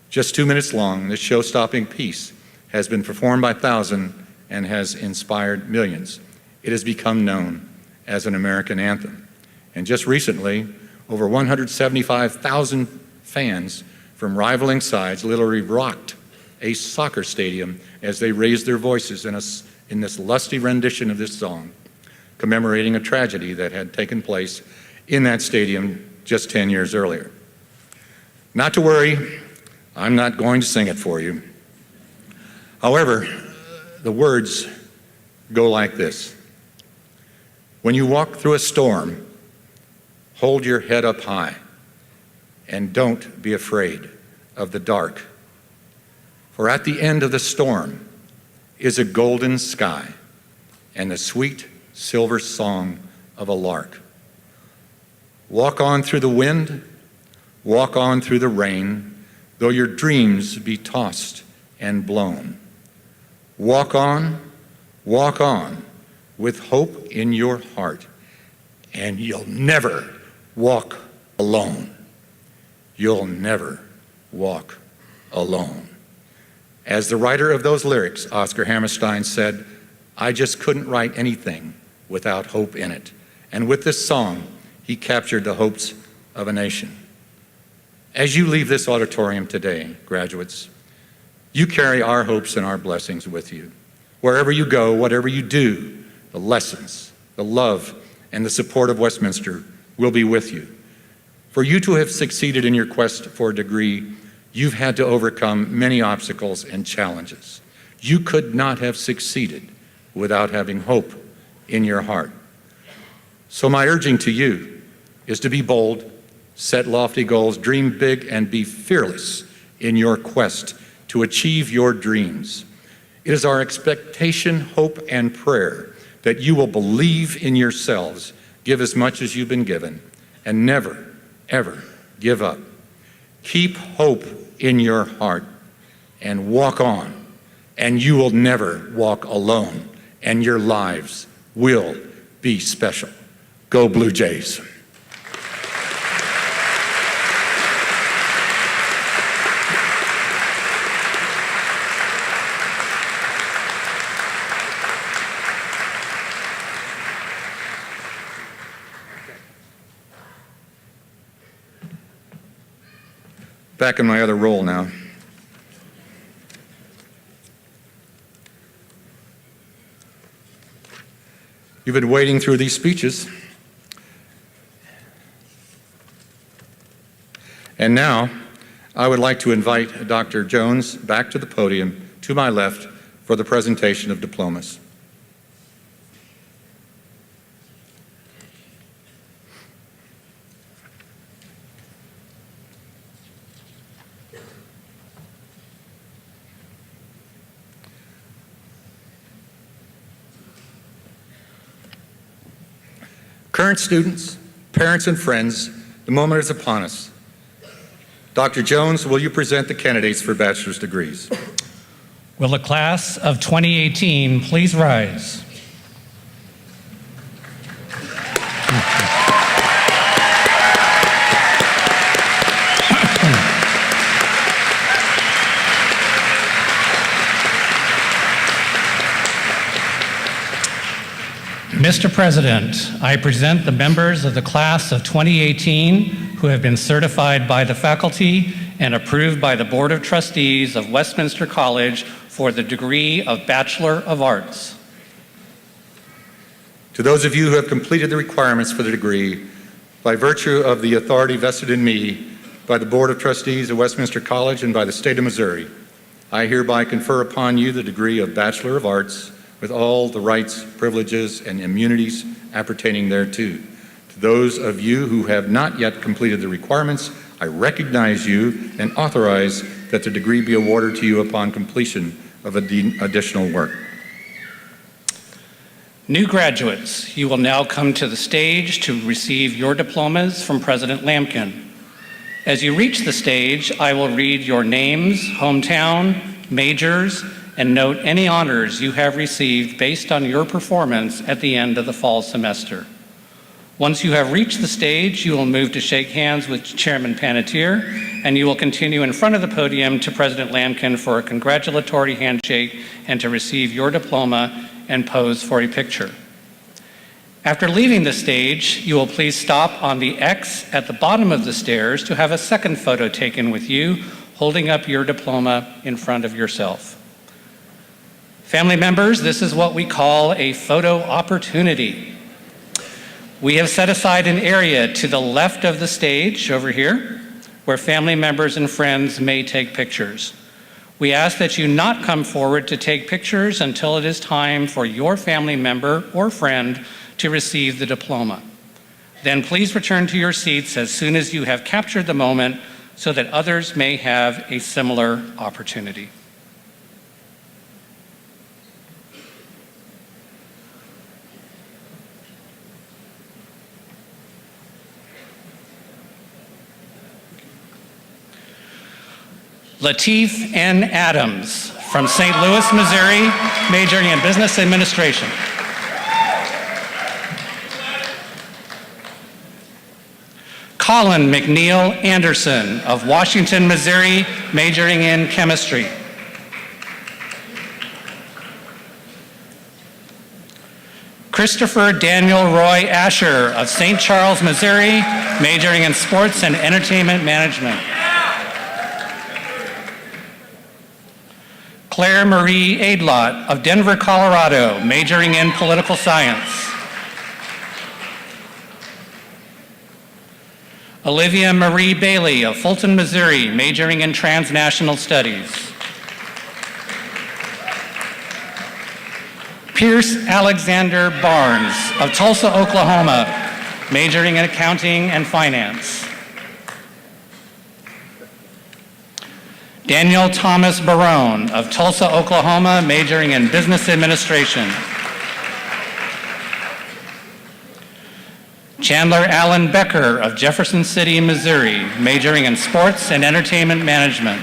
Just 2 minutes long, this show-stopping piece has been performed by thousands and has inspired millions. It has become known as an American anthem. And just recently, over 175,000 fans from rivaling sides literally rocked a soccer stadium as they raised their voices in this lusty rendition of this song, commemorating a tragedy that had taken place in that stadium just 10 years earlier. Not to worry, I'm not going to sing it for you. However, the words go like this. When you walk through a storm, hold your head up high and don't be afraid of the dark. For at the end of the storm is a golden sky and the sweet silver song of a lark. Walk on through the wind, walk on through the rain, though your dreams be tossed and blown. Walk on with hope in your heart, and you'll never walk alone. You'll never walk alone. As the writer of those lyrics, Oscar Hammerstein, said, I just couldn't write anything without hope in it. And with this song, he captured the hopes of a nation. As you leave this auditorium today, graduates, you carry our hopes and our blessings with you. Wherever you go, whatever you do, the lessons, the love, and the support of Westminster will be with you. For you to have succeeded in your quest for a degree, you've had to overcome many obstacles and challenges. You could not have succeeded without having hope in your heart. So my urging to you is to be bold, set lofty goals, dream big, and be fearless in your quest to achieve your dreams. It is our expectation, hope, and prayer that you will believe in yourselves, give as much as you've been given, and never, ever give up. Keep hope in your heart and walk on, and you will never walk alone, and your lives will be special. Go Blue Jays. Back in my other role now. You've been wading through these speeches. And now, I would like to invite Dr. Jones back to the podium to my left for the presentation of diplomas. Current students, parents, and friends, the moment is upon us. Dr. Jones, will you present the candidates for bachelor's degrees? Will the class of 2018 please rise? Mr. President, I present the members of the class of 2018 who have been certified by the faculty and approved by the Board of Trustees of Westminster College for the degree of Bachelor of Arts. To those of you who have completed the requirements for the degree, by virtue of the authority vested in me by the Board of Trustees of Westminster College and by the State of Missouri, I hereby confer upon you the degree of Bachelor of Arts with all the rights, privileges, and immunities appertaining thereto. To those of you who have not yet completed the requirements, I recognize you and authorize that the degree be awarded to you upon completion of additional work. New graduates, you will now come to the stage to receive your diplomas from President Lamkin. As you reach the stage, I will read your names, hometown, majors, and note any honors you have received based on your performance at the end of the fall semester. Once you have reached the stage, you will move to shake hands with Chairman Panettiere, and you will continue in front of the podium to President Lamkin for a congratulatory handshake and to receive your diploma and pose for a picture. After leaving the stage, you will please stop on the X at the bottom of the stairs to have a second photo taken with you, holding up your diploma in front of yourself. Family members, this is what we call a photo opportunity. We have set aside an area to the left of the stage over here where family members and friends may take pictures. We ask that you not come forward to take pictures until it is time for your family member or friend to receive the diploma. Then please return to your seats as soon as you have captured the moment so that others may have a similar opportunity. Lateef N. Adams from St. Louis, Missouri, majoring in business administration. Colin McNeil Anderson of Washington, Missouri, majoring in chemistry. Christopher Daniel Roy Asher of St. Charles, Missouri, majoring in sports and entertainment management. Claire Marie Aidlott of Denver, Colorado, majoring in political science. Olivia Marie Bailey of Fulton, Missouri, majoring in transnational studies. Pierce Alexander Barnes of Tulsa, Oklahoma, majoring in accounting and finance. Daniel Thomas Barone of Tulsa, Oklahoma, majoring in business administration. Chandler Allen Becker of Jefferson City, Missouri, majoring in sports and entertainment management.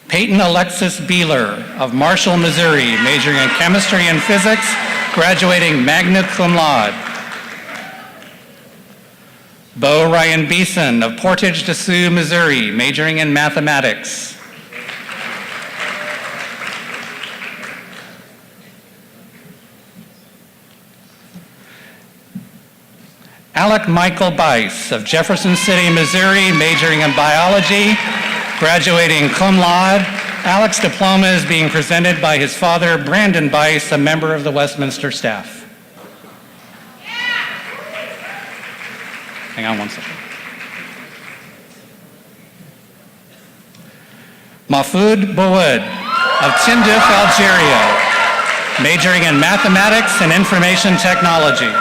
Peyton Alexis Beeler of Marshall, Missouri, majoring in chemistry and physics, graduating magna cum laude. Bo Ryan Beeson of Portage de Sioux, Missouri, majoring in mathematics. Alec Michael Bice of Jefferson City, Missouri, majoring in biology, graduating cum laude. Alec's diploma is being presented by his father, Brandon Bice, a member of the Westminster staff. Hang on one second. Mahfoud Boued of Tindouf, Algeria, majoring in mathematics and information technology.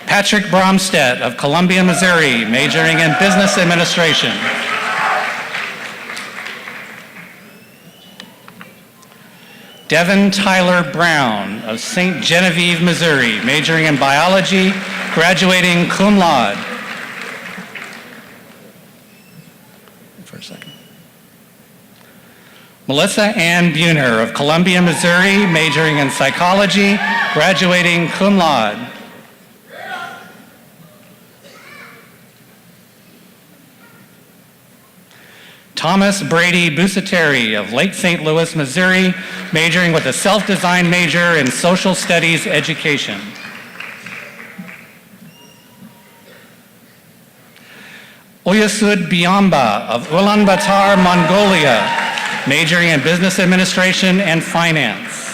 Patrick Bromstead of Columbia, Missouri, majoring in business administration. Devin Tyler Brown of St. Genevieve, Missouri, majoring in biology, graduating cum laude. For a second. Melissa Ann Buhner of Columbia, Missouri, majoring in psychology, graduating cum laude. Thomas Brady Busateri of Lake St. Louis, Missouri, majoring with a self-designed major in social studies education. Oyasud Biamba of Ulaanbaatar, Mongolia, majoring in business administration and finance.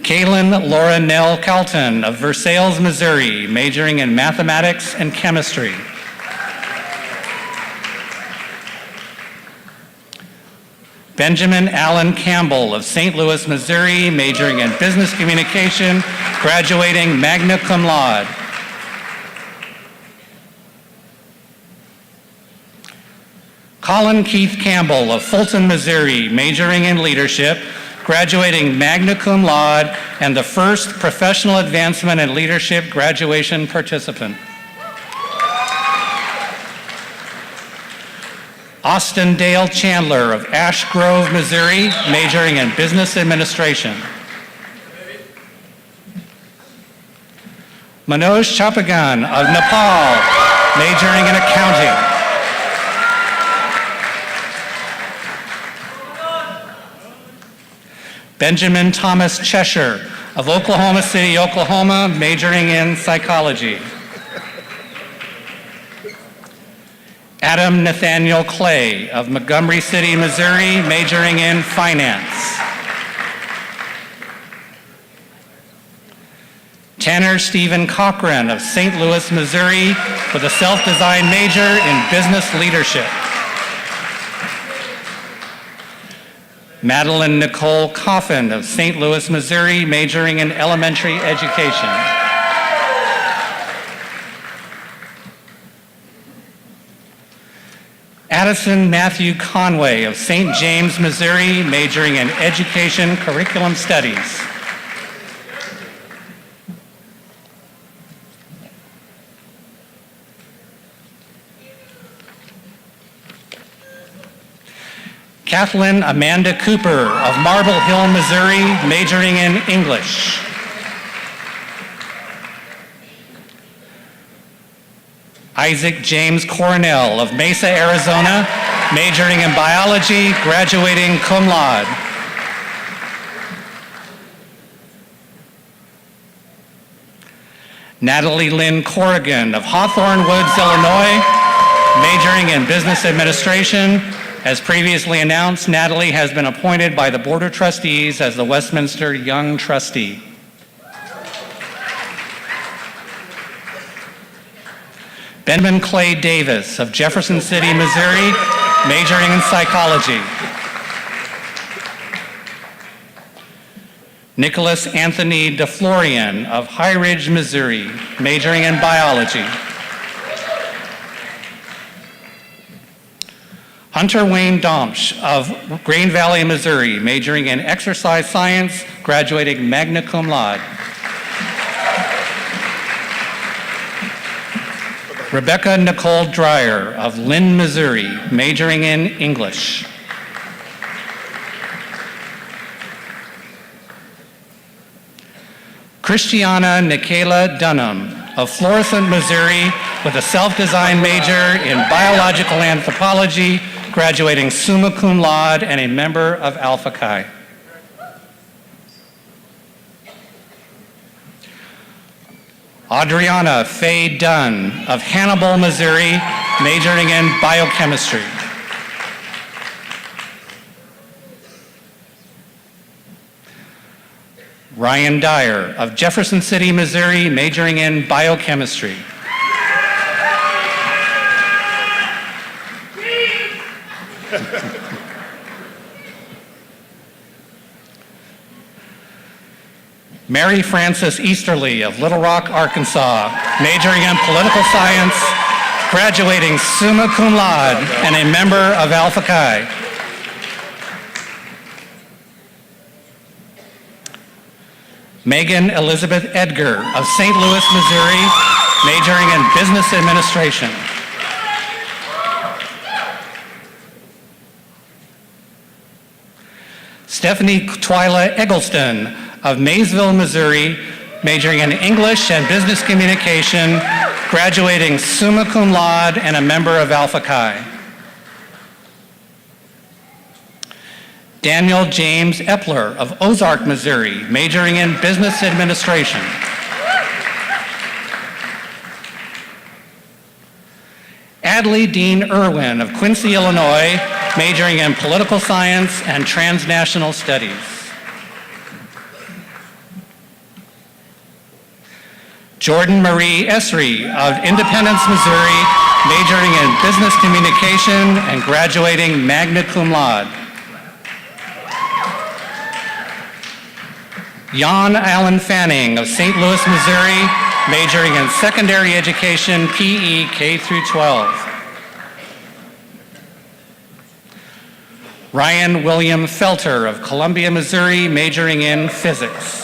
Kaylin Laura Nell Calton of Versailles, Missouri, majoring in mathematics and chemistry. Benjamin Allen Campbell of St. Louis, Missouri, majoring in business communication, graduating magna cum laude. Colin Keith Campbell of Fulton, Missouri, majoring in leadership, graduating magna cum laude, and the first professional advancement in leadership graduation participant. Austin Dale Chandler of Ash Grove, Missouri, majoring in business administration. Manoj Chapagan of Nepal, majoring in accounting. Benjamin Thomas Cheshire of Oklahoma City, Oklahoma, majoring in psychology. Adam Nathaniel Clay of Montgomery City, Missouri, majoring in finance. Tanner Stephen Cochran of St. Louis, Missouri, with a self-designed major in business leadership. Madeline Nicole Coffin of St. Louis, Missouri, majoring in elementary education. Addison Matthew Conway of St. James, Missouri, majoring in Education Curriculum Studies. Kathleen Amanda Cooper of Marble Hill, Missouri, majoring in English. Isaac James Cornell of Mesa, Arizona, majoring in biology, graduating cum laude. Natalie Lynn Corrigan of Hawthorne Woods, Illinois, majoring in business administration. As previously announced, Natalie has been appointed by the Board of Trustees as the Westminster Young Trustee. Benjamin Clay Davis of Jefferson City, Missouri, majoring in psychology. Nicholas Anthony DeFlorian of High Ridge, Missouri, majoring in biology. Hunter Wayne Domsch of Green Valley, Missouri, majoring in exercise science, graduating magna cum laude. Rebecca Nicole Dreyer of Lynn, Missouri, majoring in English. Christiana Nikayla Dunham of Florissant, Missouri, with a self-designed major in biological anthropology, graduating summa cum laude and a member of Alpha Chi. Adriana Faye Dunn of Hannibal, Missouri, majoring in biochemistry. Ryan Dyer of Jefferson City, Missouri, majoring in biochemistry. Mary Frances Easterly of Little Rock, Arkansas, majoring in political science, graduating summa cum laude and a member of Alpha Chi. Megan Elizabeth Edgar of St. Louis, Missouri, majoring in business administration. Stephanie Twyla Eggleston of Maysville, Missouri, majoring in English and business communication, graduating summa cum laude and a member of Alpha Chi. Daniel James Epler of Ozark, Missouri, majoring in business administration. Adley Dean Irwin of Quincy, Illinois, majoring in political science and transnational studies. Jordan Marie Esri of Independence, Missouri, majoring in business communication and graduating magna cum laude. Jan Allen Fanning of St. Louis, Missouri, majoring in secondary education, PE, K through 12. Ryan William Felter of Columbia, Missouri, majoring in physics.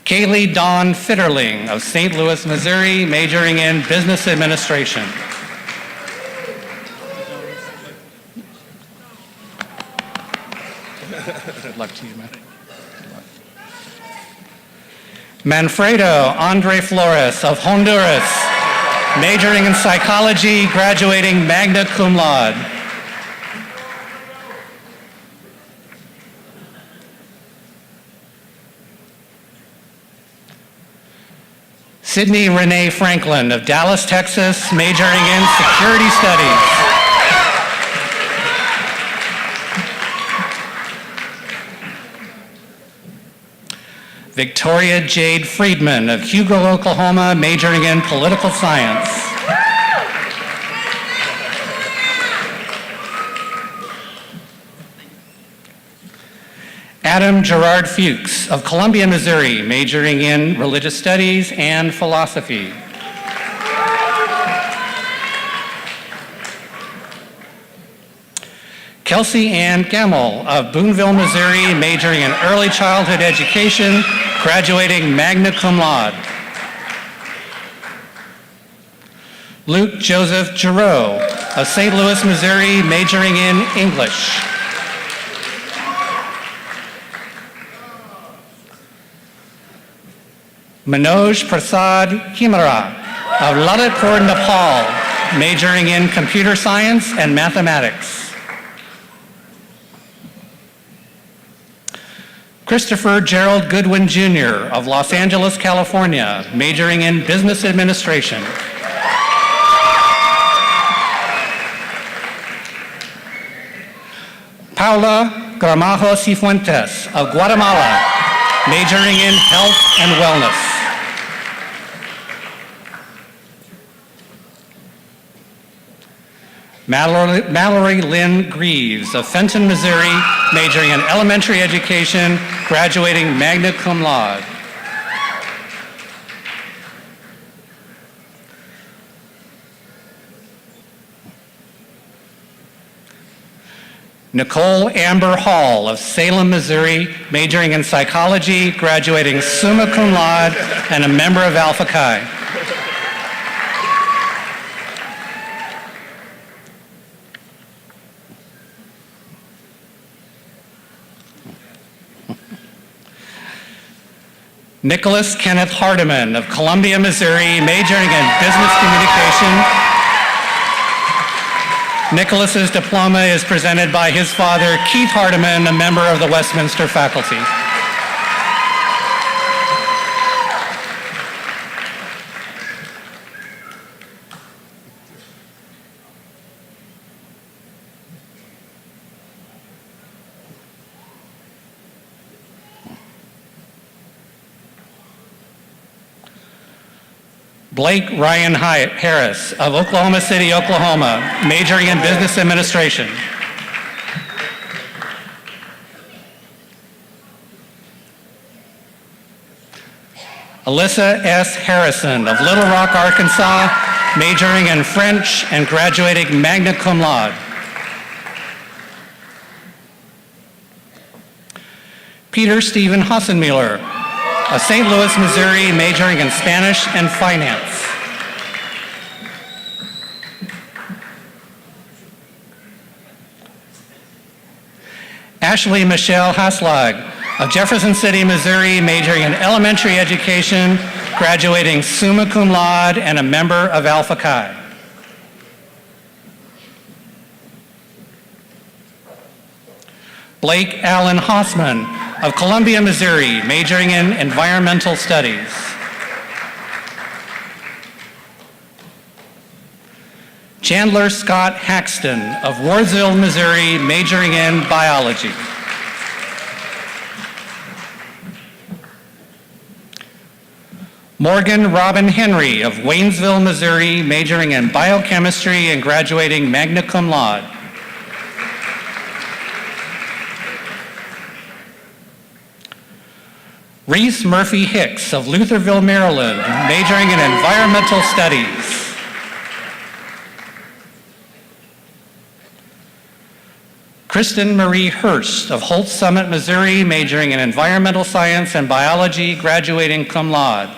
Kaylee Dawn Fitterling of St. Louis, Missouri, majoring in business administration. Good luck to you, man. Manfredo Andre Flores of Honduras, majoring in psychology, graduating magna cum laude. Sydney Renee Franklin of Dallas, Texas, majoring in security studies. Victoria Jade Friedman of Hugo, Oklahoma, majoring in political science. Adam Gerard Fuchs of Columbia, Missouri, majoring in religious studies and philosophy. Kelsey Ann Gemmel of Boonville, Missouri, majoring in early childhood education, graduating magna cum laude. Luke Joseph Giroux of St. Louis, Missouri, majoring in English. Manoj Prasad Himara of Lalitpur, Nepal, majoring in computer science and mathematics. Christopher Gerald Goodwin Jr. of Los Angeles, California, majoring in business administration. Paula Gramajo Cifuentes of Guatemala, majoring in health and wellness. Mallory Lynn Greaves of Fenton, Missouri, majoring in elementary education, graduating magna cum laude. Nicole Amber Hall of Salem, Missouri, majoring in psychology, graduating summa cum laude, and a member of Alpha Chi. Nicholas Kenneth Hardiman of Columbia, Missouri, majoring in business communication. Nicholas's diploma is presented by his father, Keith Hardiman, a member of the Westminster faculty. Blake Ryan Harris of Oklahoma City, Oklahoma, majoring in business administration. Alyssa S. Harrison of Little Rock, Arkansas, majoring in French and graduating magna cum laude. Peter Stephen Hassenmuller of St. Louis, Missouri, majoring in Spanish and finance. Ashley Michelle Haslag of Jefferson City, Missouri, majoring in elementary education, graduating summa cum laude and a member of Alpha Chi. Blake Allen Hossman of Columbia, Missouri, majoring in environmental studies. Chandler Scott Haxton of Wardsville, Missouri, majoring in biology. Morgan Robin Henry of Waynesville, Missouri, majoring in biochemistry and graduating magna cum laude. Reese Murphy Hicks of Lutherville, Maryland, majoring in environmental studies. Kristen Marie Hurst of Holt Summit, Missouri, majoring in environmental science and biology, graduating cum laude.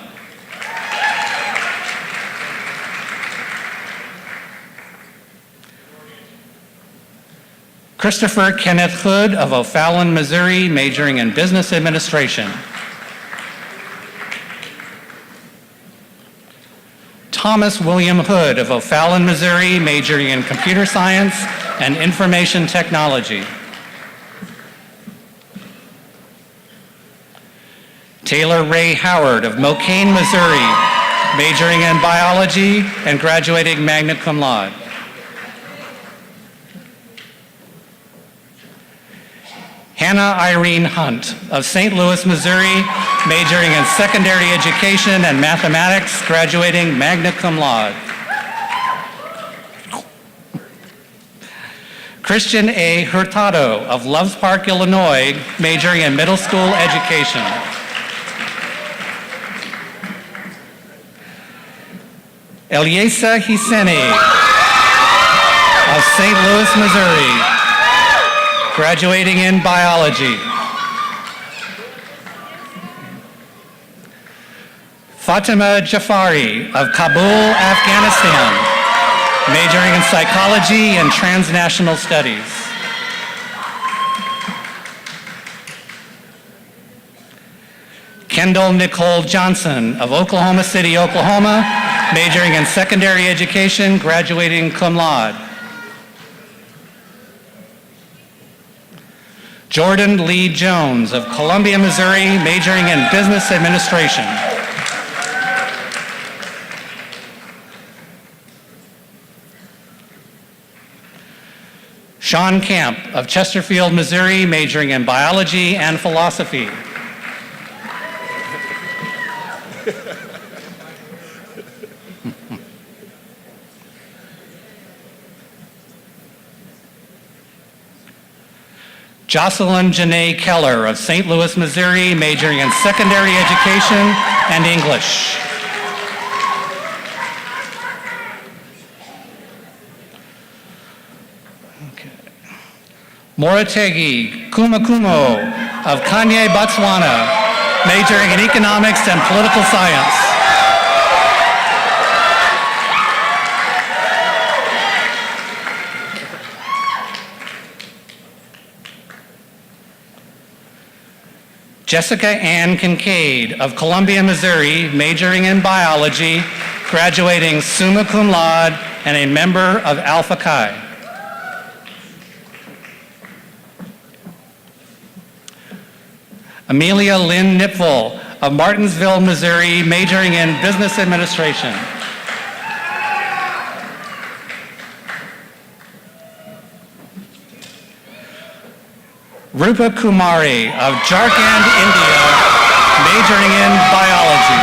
Christopher Kenneth Hood of O'Fallon, Missouri, majoring in business administration. Thomas William Hood of O'Fallon, Missouri, majoring in computer science and information technology. Taylor Ray Howard of Mocaine, Missouri, majoring in biology and graduating magna cum laude. Hannah Irene Hunt of St. Louis, Missouri, majoring in secondary education and mathematics, graduating magna cum laude. Christian A. Hurtado of Loves Park, Illinois, majoring in middle school education. Eliesa Hiseni of St. Louis, Missouri, graduating in biology. Fatima Jafari of Kabul, Afghanistan, majoring in psychology and transnational studies. Kendall Nicole Johnson of Oklahoma City, Oklahoma, majoring in secondary education, graduating cum laude. Jordan Lee Jones of Columbia, Missouri, majoring in business administration. Sean Camp of Chesterfield, Missouri, majoring in biology and philosophy. Jocelyn Janae Keller of St. Louis, Missouri, majoring in secondary education and English. Morategi Kumakumo of Kanye, Botswana, majoring in economics and political science. Jessica Ann Kincaid of Columbia, Missouri, majoring in biology, graduating summa cum laude and a member of Alpha Chi. Amelia Lynn Nipfel of Martinsville, Missouri, majoring in business administration. Rupa Kumari of Jharkhand, India, majoring in biology.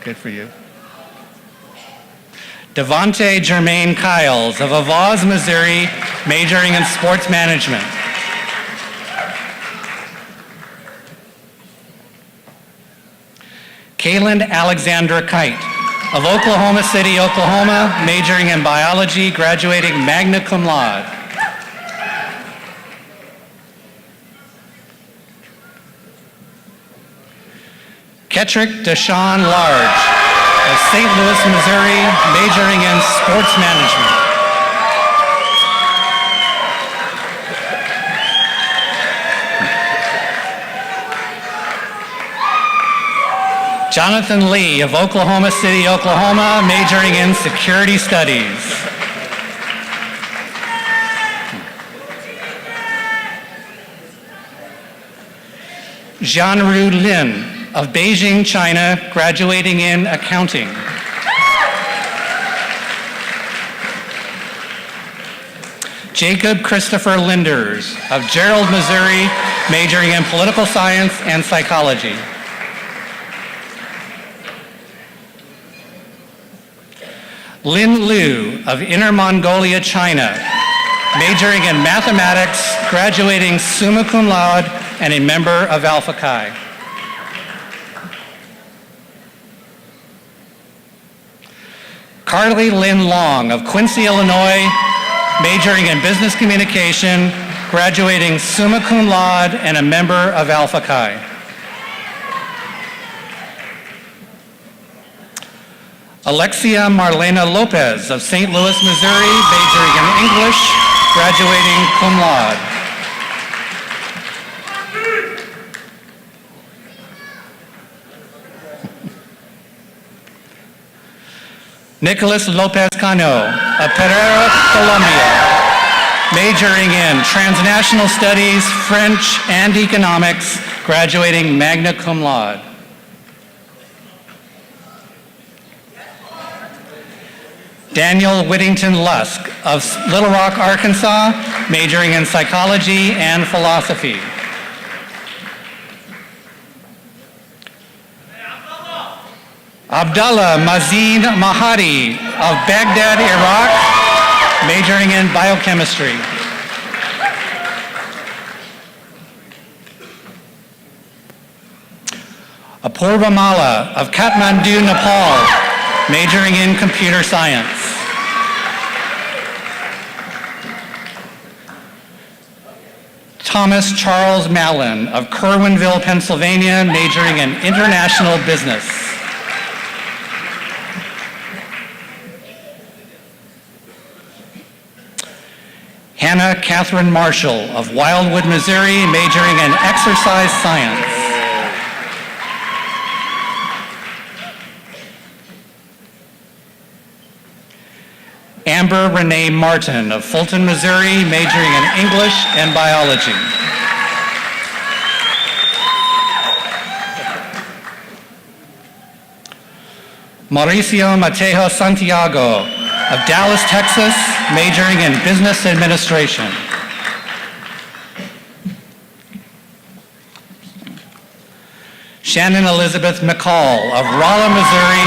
Good for you. Devonte Jermaine Kiles of Avaz, Missouri, majoring in sports management. Kaylin Alexandra Kite of Oklahoma City, Oklahoma, majoring in biology, graduating magna cum laude. Kettrick Deshawn Large of St. Louis, Missouri, majoring in sports management. Jonathan Lee of Oklahoma City, Oklahoma, majoring in security studies. Jianru Lin of Beijing, China, graduating in accounting. Jacob Christopher Linders of Gerald, Missouri, majoring in political science and psychology. Lin Liu of Inner Mongolia, China, majoring in mathematics, graduating summa cum laude, and a member of Alpha Chi. Carly Lynn Long of Quincy, Illinois, majoring in business communication, graduating summa cum laude, and a member of Alpha Chi. Alexia Marlena Lopez of St. Louis, Missouri, majoring in English, graduating cum laude. Nicholas Lopez Cano of Pereira, Colombia, majoring in transnational studies, French, and economics, graduating magna cum laude. Daniel Whittington Lusk of Little Rock, Arkansas, majoring in psychology and philosophy. Abdullah Mazin Mahadi of Baghdad, Iraq, majoring in biochemistry. Apurva Mala of Kathmandu, Nepal, majoring in computer science. Thomas Charles Mallon of Kerwinville, Pennsylvania, majoring in international business. Hannah Catherine Marshall of Wildwood, Missouri, majoring in exercise science. Amber Renee Martin of Fulton, Missouri, majoring in English and biology. Mauricio Mateo Santiago of Dallas, Texas, majoring in business administration. Shannon Elizabeth McCall of Rolla, Missouri,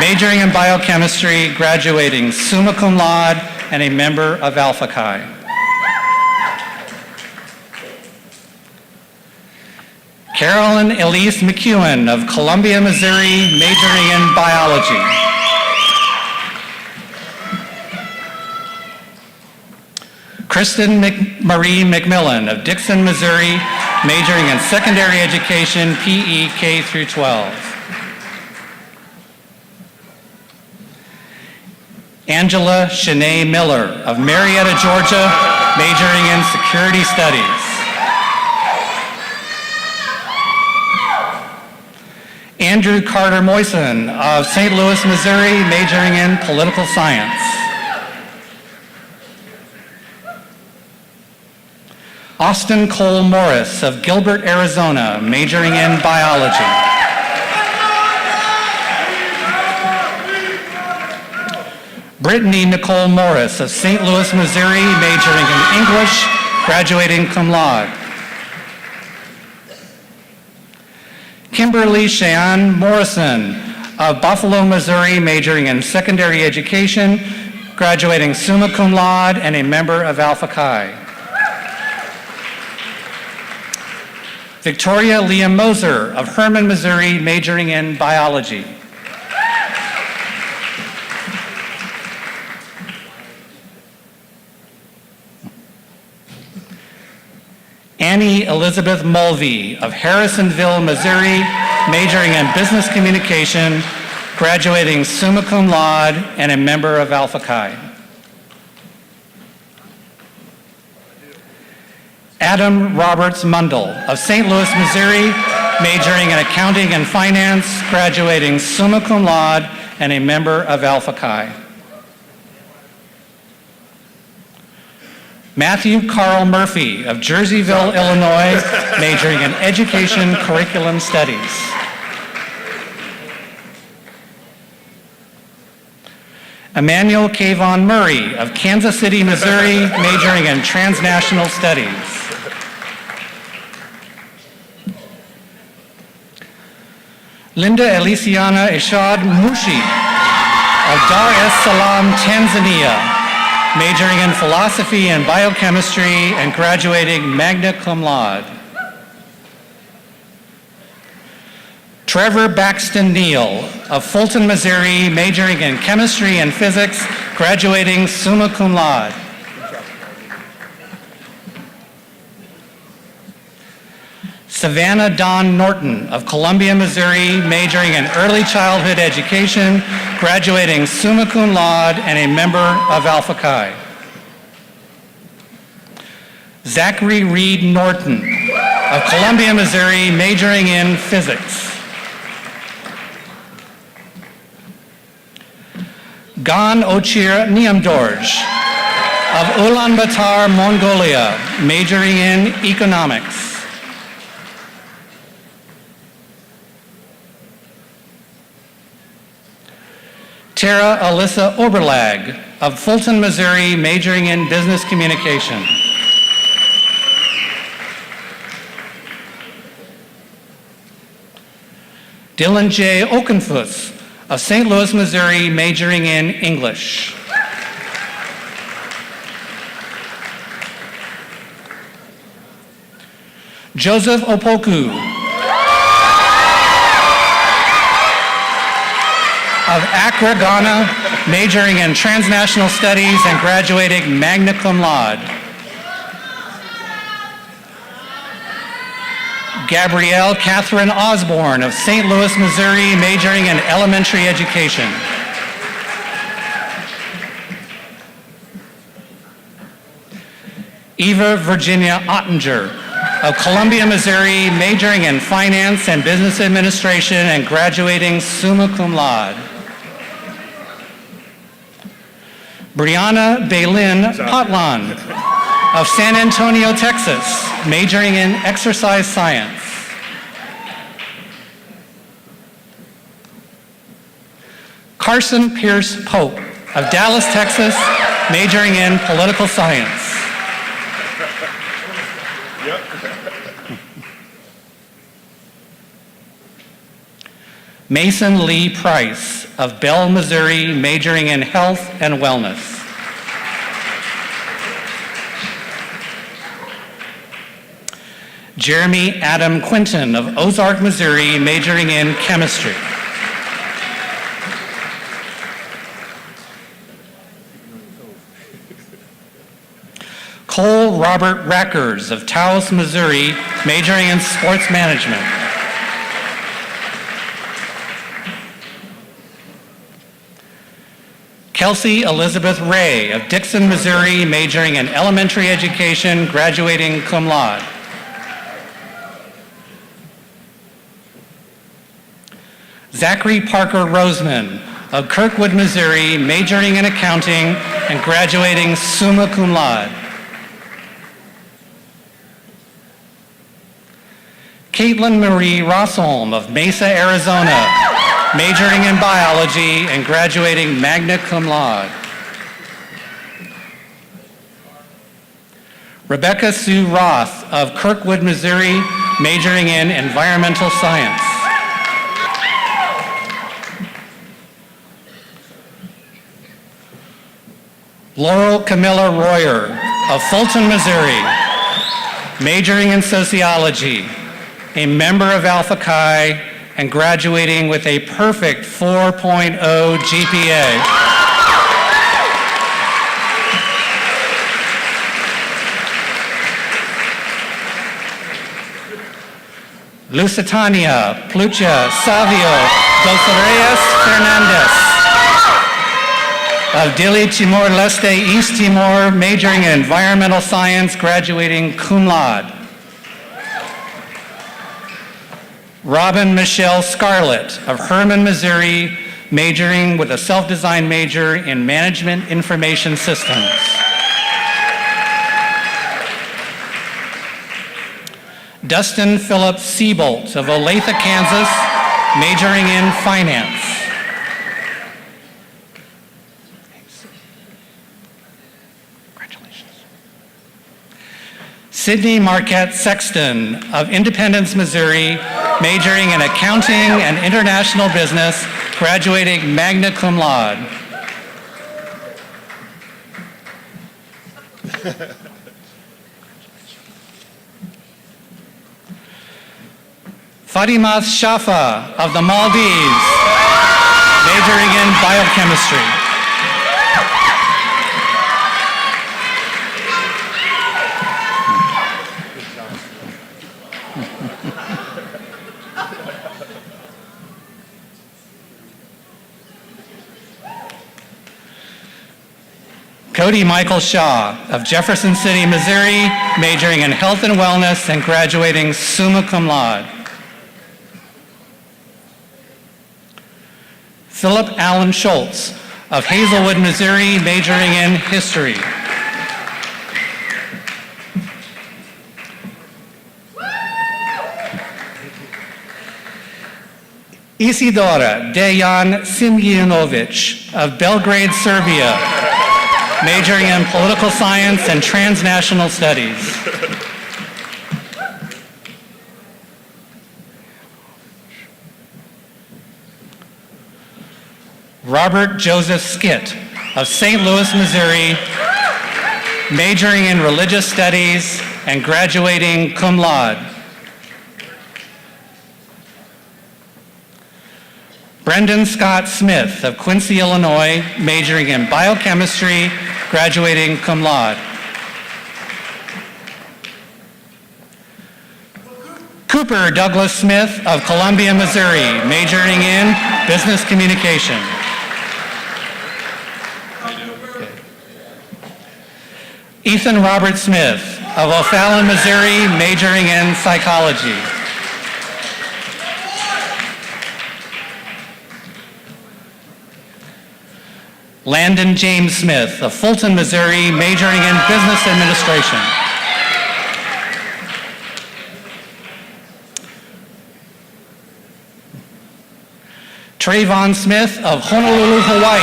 majoring in biochemistry, graduating summa cum laude, and a member of Alpha Chi. Carolyn Elise McEwen of Columbia, Missouri, majoring in biology. Kristen Marie McMillan of Dixon, Missouri, majoring in secondary education, PE K through 12. Angela Shanae Miller of Marietta, Georgia, majoring in security studies. Andrew Carter Moyson of St. Louis, Missouri, majoring in political science. Austin Cole Morris of Gilbert, Arizona, majoring in biology. Brittany Nicole Morris of St. Louis, Missouri, majoring in English, graduating cum laude. Kimberly Cheyenne Morrison of Buffalo, Missouri, majoring in secondary education, graduating summa cum laude, and a member of Alpha Chi. Victoria Leah Moser of Herman, Missouri, majoring in biology. Annie Elizabeth Mulvey of Harrisonville, Missouri, majoring in business communication, graduating summa cum laude, and a member of Alpha Chi. Adam Roberts Mundell of St. Louis, Missouri, majoring in accounting and finance, graduating summa cum laude, and a member of Alpha Chi. Matthew Carl Murphy of Jerseyville, Illinois, majoring in education curriculum studies. Emmanuel Kayvon Murray of Kansas City, Missouri, majoring in transnational studies. Linda Elisiana Ishad Mushi of Dar es Salaam, Tanzania, majoring in philosophy and biochemistry and graduating magna cum laude. Trevor Baxton Neal of Fulton, Missouri, majoring in chemistry and physics, graduating summa cum laude. Savannah Dawn Norton of Columbia, Missouri, majoring in early childhood education, graduating summa cum laude, and a member of Alpha Chi. Zachary Reed Norton of Columbia, Missouri, majoring in physics. Gan Ochir Niamdorj of Ulaanbaatar, Mongolia, majoring in economics. Tara Alyssa Oberlag of Fulton, Missouri, majoring in business communication. Dylan J. Okenfuss of St. Louis, Missouri, majoring in English. Joseph Opoku of Accra, Ghana, majoring in transnational studies and graduating magna cum laude. Gabrielle Catherine Osborne of St. Louis, Missouri, majoring in elementary education. Eva Virginia Ottinger of Columbia, Missouri, majoring in finance and business administration and graduating summa cum laude. Brianna Baylin Potlan of San Antonio, Texas, majoring in exercise science. Carson Pierce Pope of Dallas, Texas, majoring in political science. Mason Lee Price of Bell, Missouri, majoring in health and wellness. Jeremy Adam Quinton of Ozark, Missouri, majoring in chemistry. Cole Robert Rackers of Taos, Missouri, majoring in sports management. Kelsey Elizabeth Ray of Dixon, Missouri, majoring in elementary education, graduating cum laude. Zachary Parker Roseman of Kirkwood, Missouri, majoring in accounting and graduating summa cum laude. Caitlin Marie Rossholm of Mesa, Arizona, majoring in biology and graduating magna cum laude. Rebecca Sue Roth of Kirkwood, Missouri, majoring in environmental science. Laurel Camilla Royer of Fulton, Missouri, majoring in sociology, a member of Alpha Chi, and graduating with a perfect 4.0 GPA. Lusitania Plucha Savio dos Reyes Fernandez of Dili, Timor-Leste, East Timor, majoring in environmental science, graduating cum laude. Robin Michelle Scarlett of Herman, Missouri, majoring with a self-designed major in management information systems. Dustin Philip Seabolt of Olathe, Kansas, majoring in finance. Congratulations. Sydney Marquette Sexton of Independence, Missouri, majoring in accounting and international business, graduating magna cum laude. Fatimas Shafa of the Maldives, majoring in biochemistry. Cody Michael Shaw of Jefferson City, Missouri, majoring in health and wellness and graduating summa cum laude. Philip Allen Schultz of Hazelwood, Missouri, majoring in history. Isidora Dejan Simjanovic of Belgrade, Serbia, majoring in political science and transnational studies. Robert Joseph Skitt of St. Louis, Missouri, majoring in religious studies and graduating cum laude. Brendan Scott Smith of Quincy, Illinois, majoring in biochemistry, graduating cum laude. Cooper Douglas Smith of Columbia, Missouri, majoring in business communication. Ethan Robert Smith of O'Fallon, Missouri, majoring in psychology. Landon James Smith of Fulton, Missouri, majoring in business administration. Trayvon Smith of Honolulu, Hawaii,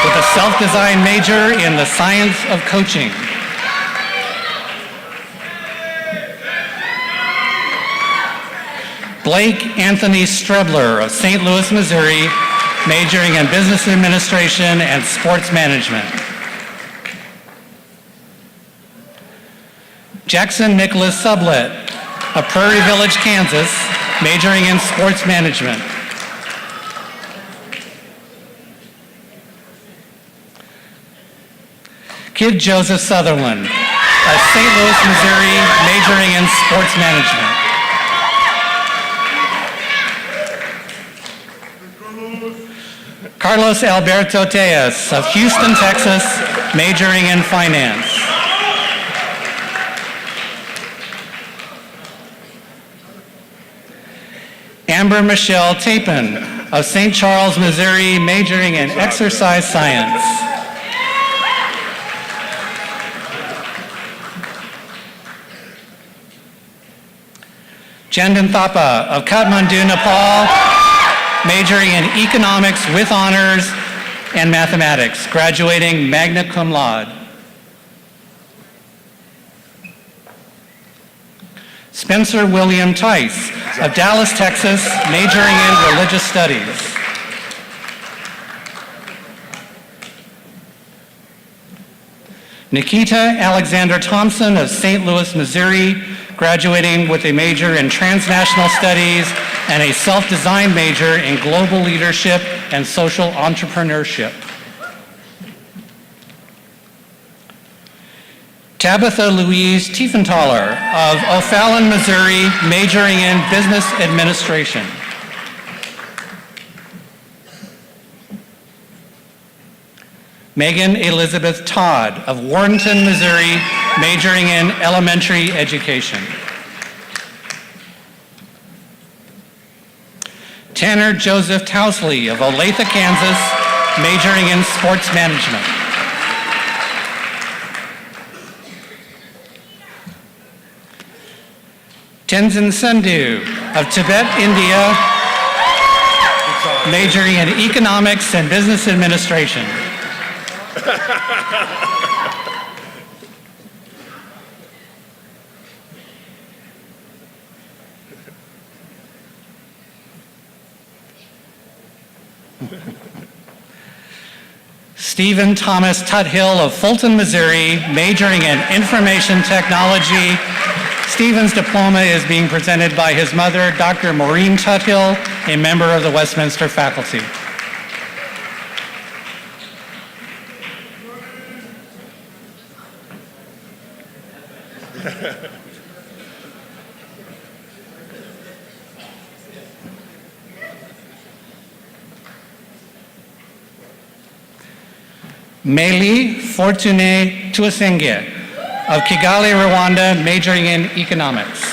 with a self-design major in the science of coaching. Blake Anthony Strebler of St. Louis, Missouri, majoring in business administration and sports management. Jackson Nicholas Sublett of Prairie Village, Kansas, majoring in sports management. Kid Joseph Sutherland of St. Louis, Missouri, majoring in sports management. Carlos Alberto Tejas of Houston, Texas, majoring in finance. Amber Michelle Tapin of St. Charles, Missouri, majoring in exercise science. Chandan Thapa of Kathmandu, Nepal, majoring in economics with honors and mathematics, graduating magna cum laude. Spencer William Tice of Dallas, Texas, majoring in religious studies. Nikita Alexander Thompson of St. Louis, Missouri, graduating with a major in transnational studies and a self-designed major in global leadership and social entrepreneurship. Tabitha Louise Tiefenthaler of O'Fallon, Missouri, majoring in business administration. Megan Elizabeth Todd of Warrenton, Missouri, majoring in elementary education. Tanner Joseph Tousley of Olathe, Kansas, majoring in sports management. Tenzin Sandhu of Tibet, India, majoring in economics and business administration. Stephen Thomas Tuthill of Fulton, Missouri, majoring in information technology. Stephen's diploma is being presented by his mother, Dr. Maureen Tuthill, a member of the Westminster faculty. Meli Fortune Tuasenge of Kigali, Rwanda, majoring in economics.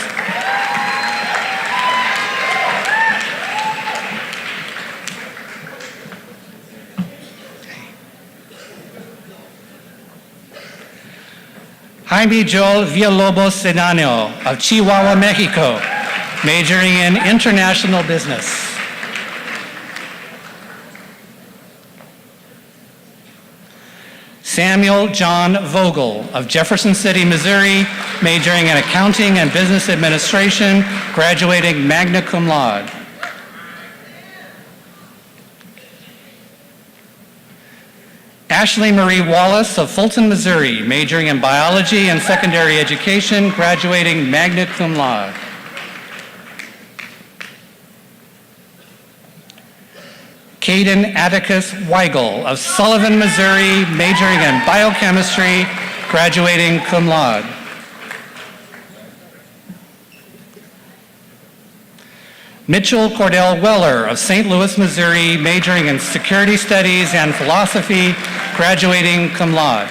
Jaime Joel Villalobos Sedano of Chihuahua, Mexico, majoring in international business. Samuel John Vogel of Jefferson City, Missouri, majoring in accounting and business administration, graduating magna cum laude. Ashley Marie Wallace of Fulton, Missouri, majoring in biology and secondary education, graduating magna cum laude. Caden Atticus Weigel of Sullivan, Missouri, majoring in biochemistry, graduating cum laude. Mitchell Cordell Weller of St. Louis, Missouri, majoring in security studies and philosophy, graduating cum laude.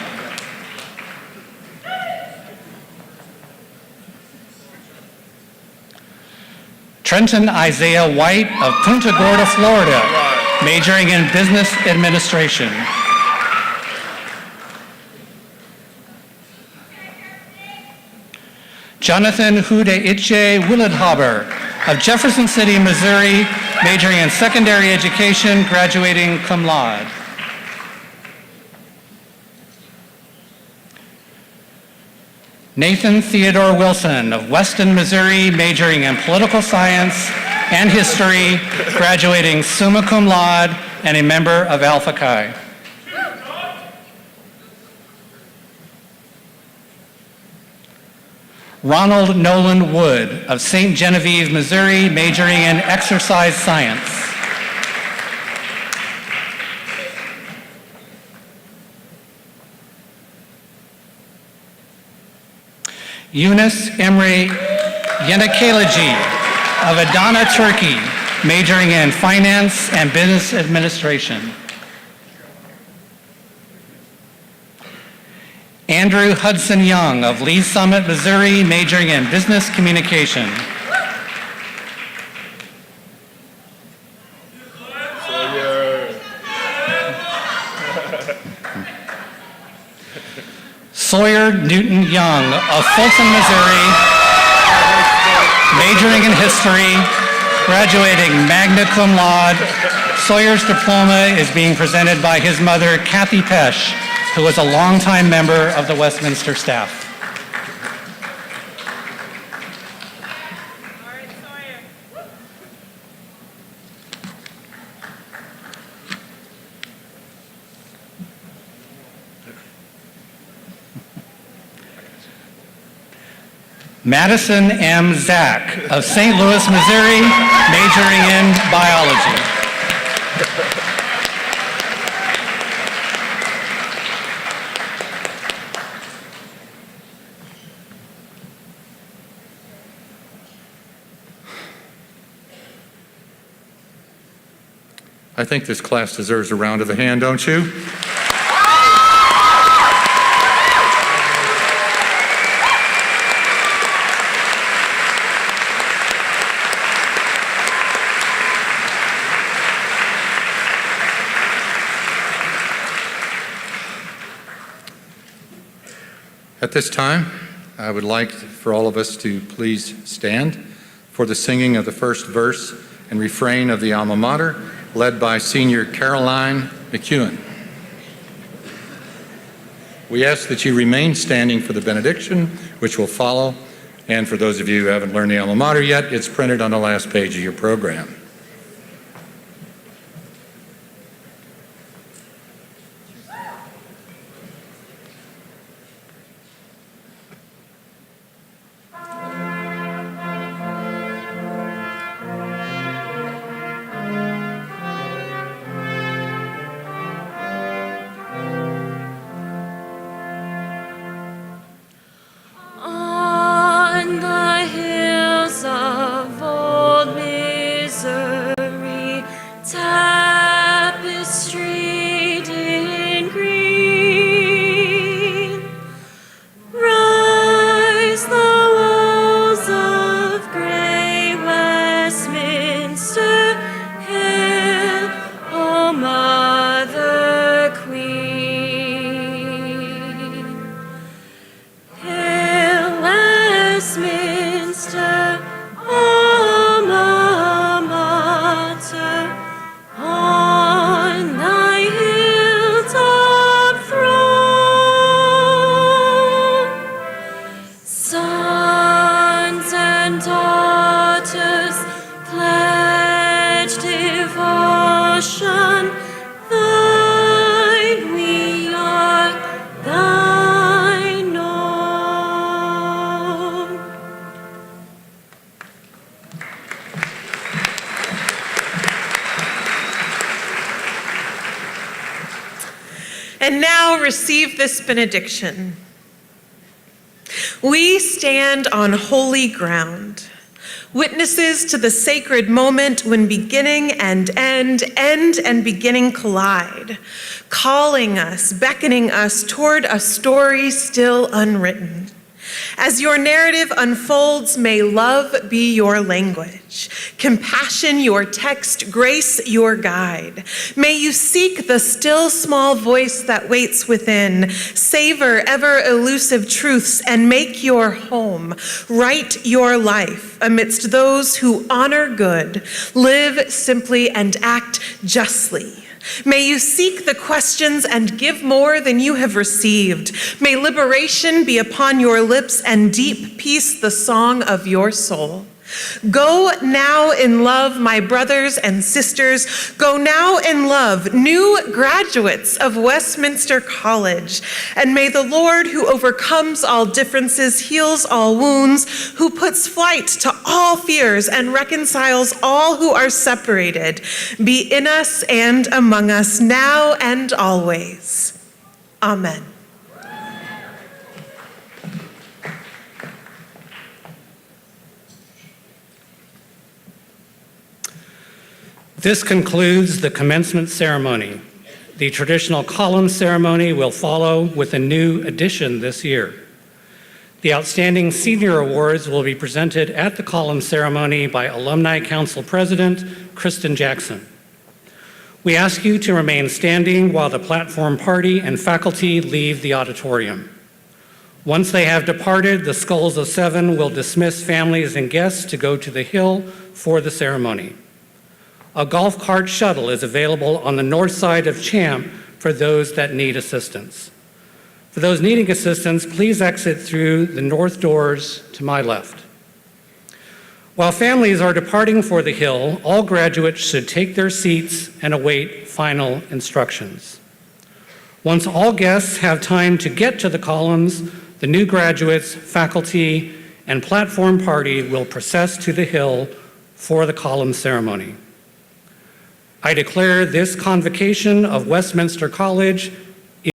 Trenton Isaiah White of Punta Gorda, Florida, majoring in business administration. Jonathan Hude-Itche Willidhaber of Jefferson City, Missouri, majoring in secondary education, graduating cum laude. Nathan Theodore Wilson of Weston, Missouri, majoring in political science and history, graduating summa cum laude and a member of Alpha Chi. Ronald Nolan Wood of St. Genevieve, Missouri, majoring in exercise science. Yunus Emre Yenikelaji of Adana, Turkey, majoring in finance and business administration. Andrew Hudson Young of Lee's Summit, Missouri, majoring in business communication. Sawyer Newton Young of Fulton, Missouri, majoring in history, graduating magna cum laude. Sawyer's diploma is being presented by his mother, Kathy Pesch, who was a longtime member of the Westminster staff. Madison M. Zach of St. Louis, Missouri, majoring in biology. I think this class deserves a round of a hand, don't you? At this time, I would like for all of us to please stand for the singing of the first verse and refrain of the alma mater, led by Senior Caroline McEwen. We ask that you remain standing for the benediction, which will follow. And for those of you who haven't learned the alma mater yet, it's printed on the last page of your program. On the hills of old Missouri, tapestried in green, rise the walls of gray Westminster. Hail, O Mother Queen. Hail, Westminster, alma mater, And now receive this benediction. We stand on holy ground, witnesses to the sacred moment when beginning and end and beginning collide, calling us, beckoning us toward a story still unwritten. As your narrative unfolds, may love be your language, compassion your text, grace your guide. May you seek the still small voice that waits within, savor ever elusive truths, and make your home, write your life amidst those who honor good, live simply, and act justly. May you seek the questions and give more than you have received. May liberation be upon your lips and deep peace the song of your soul. Go now in love, my brothers and sisters. Go now in love, new graduates of Westminster College. And may the Lord, who overcomes all differences, heals all wounds, who puts flight to all fears and reconciles all who are separated, be in us and among us now and always. Amen. This concludes the commencement ceremony. The traditional column ceremony will follow with a new addition this year. The Outstanding Senior Awards will be presented at the column ceremony by Alumni Council President Kristen Jackson. We ask you to remain standing while the platform party and faculty leave the auditorium. Once they have departed, the Skulls of Seven will dismiss families and guests to go to the Hill for the ceremony. A golf cart shuttle is available on the north side of Champ for those that need assistance. For those needing assistance, please exit through the north doors to my left. While families are departing for the Hill, all graduates should take their seats and await final instructions. Once all guests have time to get to the columns, the new graduates, faculty, and platform party will process to the Hill for the column ceremony. I declare this convocation of Westminster College